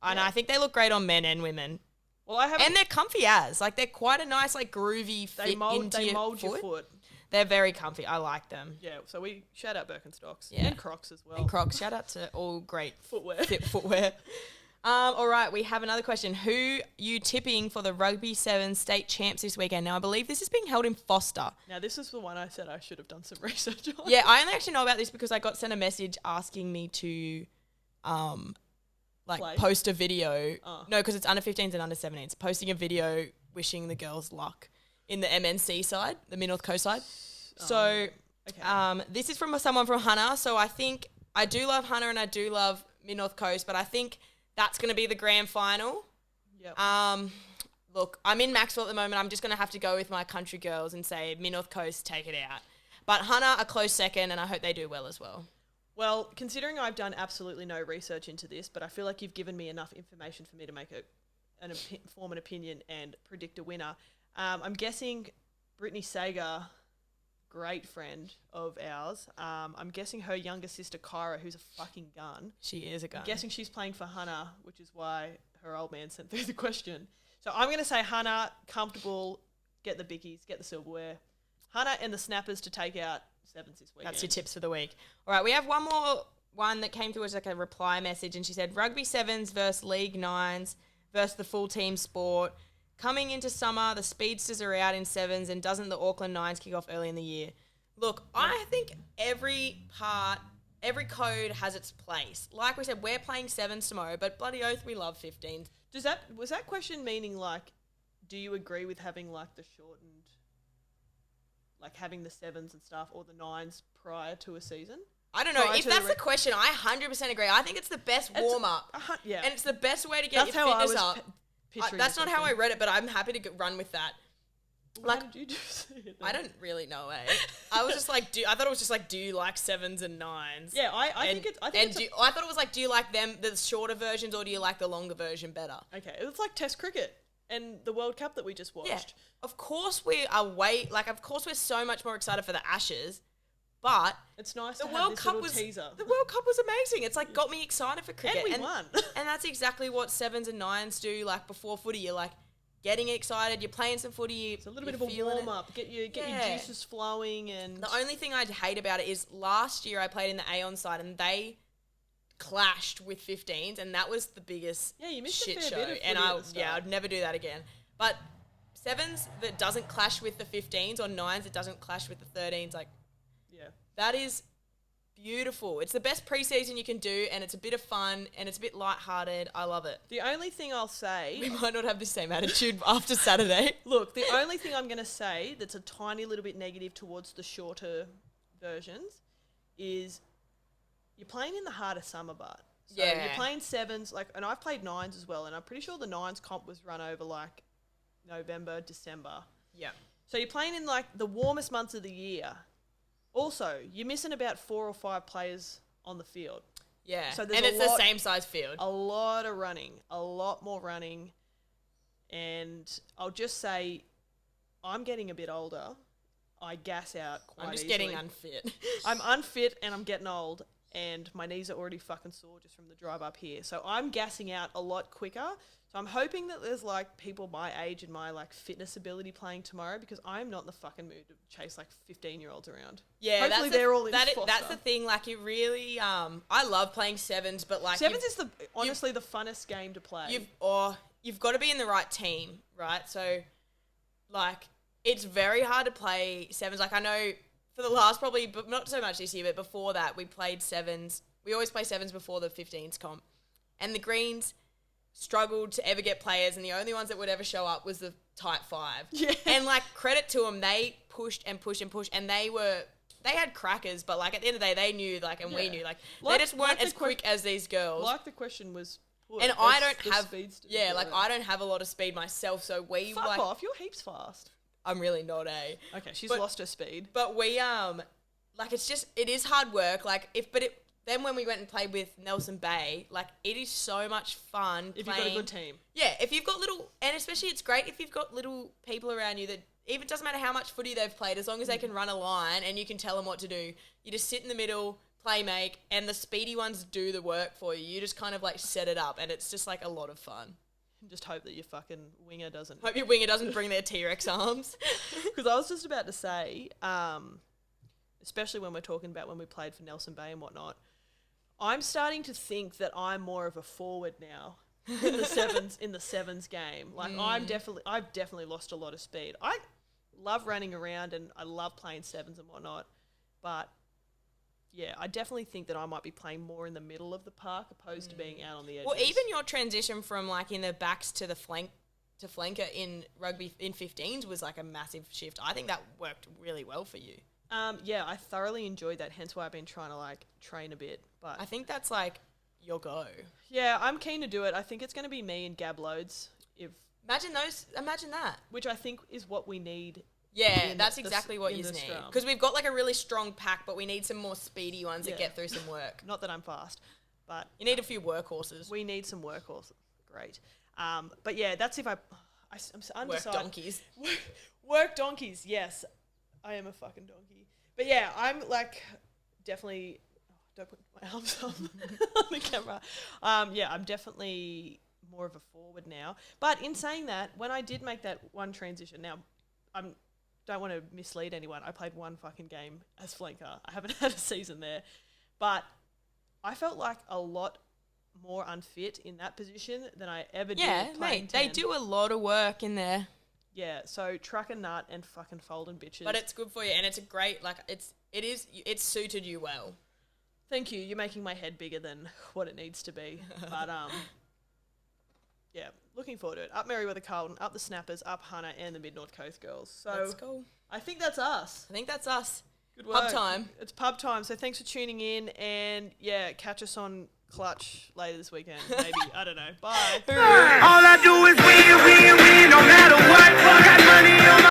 And I think they look great on men and women. Well, I have. And they're comfy as. Like, they're quite a nice, like, groovy fit They mold your your foot. They're very comfy. I like them. Yeah, so we shout out Birkenstocks Yeah. and Crocs as well. And Crocs. Shout out to all great Footwear. fit footwear. All right, we have another question. Who you tipping for the Rugby 7 state champs this weekend? Now, I believe this is being held in Foster. Now, this is the one I said I should have done some research on. Yeah, I only actually know about this because I got sent a message asking me to Play. post a video. Oh. No, because it's under 15s and under 17s. Posting a video wishing the girls luck in the MNC side, the Mid North Coast side. So Okay. this is from someone from Hunter. So I think I do love Hunter and I do love Mid North Coast, but I think that's going to be the grand final. Yep. Look, I'm in Macksville at the moment. I'm just going to have to go with my country girls and say Mid North Coast, take it out. But Hunter a close second, and I hope they do well as well. Well, considering I've done absolutely no research into this, but I feel like you've given me enough information for me to make form an opinion and predict a winner. I'm guessing Brittany Sager, great friend of ours. I'm guessing her younger sister Kyra, who's a fucking gun. She is a gun. I'm guessing she's playing for Hannah, which is why her old man sent through the question. So I'm going to say Hannah, comfortable, get the bickies, get the silverware. Hannah and the snappers to take out sevens this weekend. That's your tips for the week. All right, we have one more one that came through as like a reply message, and she said Rugby 7s versus League 9s versus the full team sport. Coming into summer, the speedsters are out in 7s, and doesn't the Auckland 9s kick off early in the year? Look, I think every code has its place. Like we said, we're playing 7s tomorrow, but bloody oath we love 15s. Was that question meaning like, do you agree with having like the shortened, like having the 7s and stuff, or the 9s prior to a season? I don't know. Prior If to that's the question, I 100% agree. I think it's the best warm-up. Yeah. And it's the best way to get That's your how I fitness was up. picturing That's the not how I question. read it, but I'm happy to run with that. How did you do it I then? don't really know, I was just like, I thought it was just like, do you like 7s and 9s? Yeah, I think it's. I think it's I thought it was like, do you like the shorter versions or do you like the longer version better? okay. It's like Test cricket and the World Cup that we just watched. Yeah. Of course we are of course we're so much more excited for the Ashes, but It's nice the to have World this Cup little was teaser. the World Cup was amazing. It's like got me excited for cricket, And we won. and that's exactly what 7s and 9s do. Like before footy, you're like getting excited. You're playing some footy. It's a little bit of a warm up. Get your juices flowing and. The only thing I hate about it is last year I played in the Aon side and they clashed with 15s, and that was the biggest You missed a shit fair show. bit of And footy at the start. I'd never do that again. But 7s that doesn't clash with the 15s, or 9s that doesn't clash with the 13s, like Yeah. that is beautiful. It's the best preseason you can do, and it's a bit of fun, and it's a bit lighthearted. I love it. The only thing I'll say. We might not have the same attitude after Saturday. Look, the only thing I'm going to say that's a tiny little bit negative towards the shorter versions is you're playing in the heart of summer, but. So Yeah. you're playing 7s, like, and I've played 9s as well, and I'm pretty sure the 9s comp was run over like November, December. Yeah. So you're playing in like the warmest months of the year. Also, you're missing about 4 or 5 players on the field. Yeah. So there's and a it's the lot- same size field. A lot of running, a lot more running. And I'll just say, I'm getting a bit older. I gas out quite I'm just easily. getting unfit. I'm unfit and I'm getting old, and my knees are already fucking sore just from the drive up here. So I'm gassing out a lot quicker. So I'm hoping that there's like people my age and my like fitness ability playing tomorrow, because I'm not in the fucking mood to chase like 15-year-olds around. Yeah, hopefully they're all in that's Foster. the thing. Like, it really, I love playing sevens, but like Sevens is honestly the funnest game to play. You've got to be in the right team, right? So, like, it's very hard to play sevens. Like, I know for the last probably, but not so much this year, but before that, we played sevens. We always play sevens before the 15s comp, and the Greens struggled to ever get players, and the only ones that would ever show up was the type 5. Yeah. And like, credit to them, they pushed and pushed and pushed, and they had crackers, but like at the end of the day, they knew, like, and we knew, like they just weren't as quick as these girls. Like the question was put, and I don't have speeds to yeah, do like it. I don't have a lot of speed myself, so we Fuck like off, you're heaps fast. I'm really not a. Okay, she's But- lost her speed. But we like, it is hard work. Like, then when we went and played with Nelson Bay, like, it is so much fun If playing. you've got a good team. Yeah, if you've got and especially it's great if you've got little people around you that, even doesn't matter how much footy they've played, as long as they can run a line and you can tell them what to do. You just sit in the middle, play make, and the speedy ones do the work for you. You just kind of like set it up, and it's just like a lot of fun. Just hope that your fucking winger doesn't. Hope your winger doesn't bring their T-Rex arms. Because I was just about to say, especially when we're talking about when we played for Nelson Bay and whatnot, I'm starting to think that I'm more of a forward now in the sevens game. Like, I've definitely lost a lot of speed. I love running around and I love playing sevens and whatnot, but yeah, I definitely think that I might be playing more in the middle of the park opposed to being out on the edges. Well, even your transition from like in the backs to the flanker in rugby in 15s was like a massive shift. I think that worked really well for you. Yeah, I thoroughly enjoyed that, hence why I've been trying to like train a bit. But I think that's like your go. yeah, I'm keen to do it. I think it's going to be me and Gab Loads, Imagine that. which I think is what we need. Yeah, in that's the- exactly what in you the need. scrum. Because we've got like a really strong pack, but we need some more speedy ones that Yeah. get through some work. Not that I'm fast, but You need a few workhorses. we need some workhorses. Great. But yeah, that's if I'm undecided. Work donkeys. Work donkeys, yes. I am a fucking donkey. But yeah, I'm like definitely... don't put my arms up on the camera. Yeah, I'm definitely more of a forward now. But in saying that, when I did make that one transition, now don't want to mislead anyone. I played one fucking game as flanker. I haven't had a season there. But I felt like a lot more unfit in that position than I ever did playing mate, they 10. do a lot of work in there. Yeah, so truck and nut and fucking folding bitches. But it's good for you, and it's a great, like, it's suited you well. Thank you. You're making my head bigger than what it needs to be. But yeah, looking forward to it. Up Merriweather Carlton, up the Snappers, up Hunter, and the Mid North Coast girls. So Let's go. I think that's us. I think that's us. Good work. Pub time. It's pub time. So thanks for tuning in, and yeah, catch us on Clutch later this weekend. Maybe I don't know. Bye. All I do is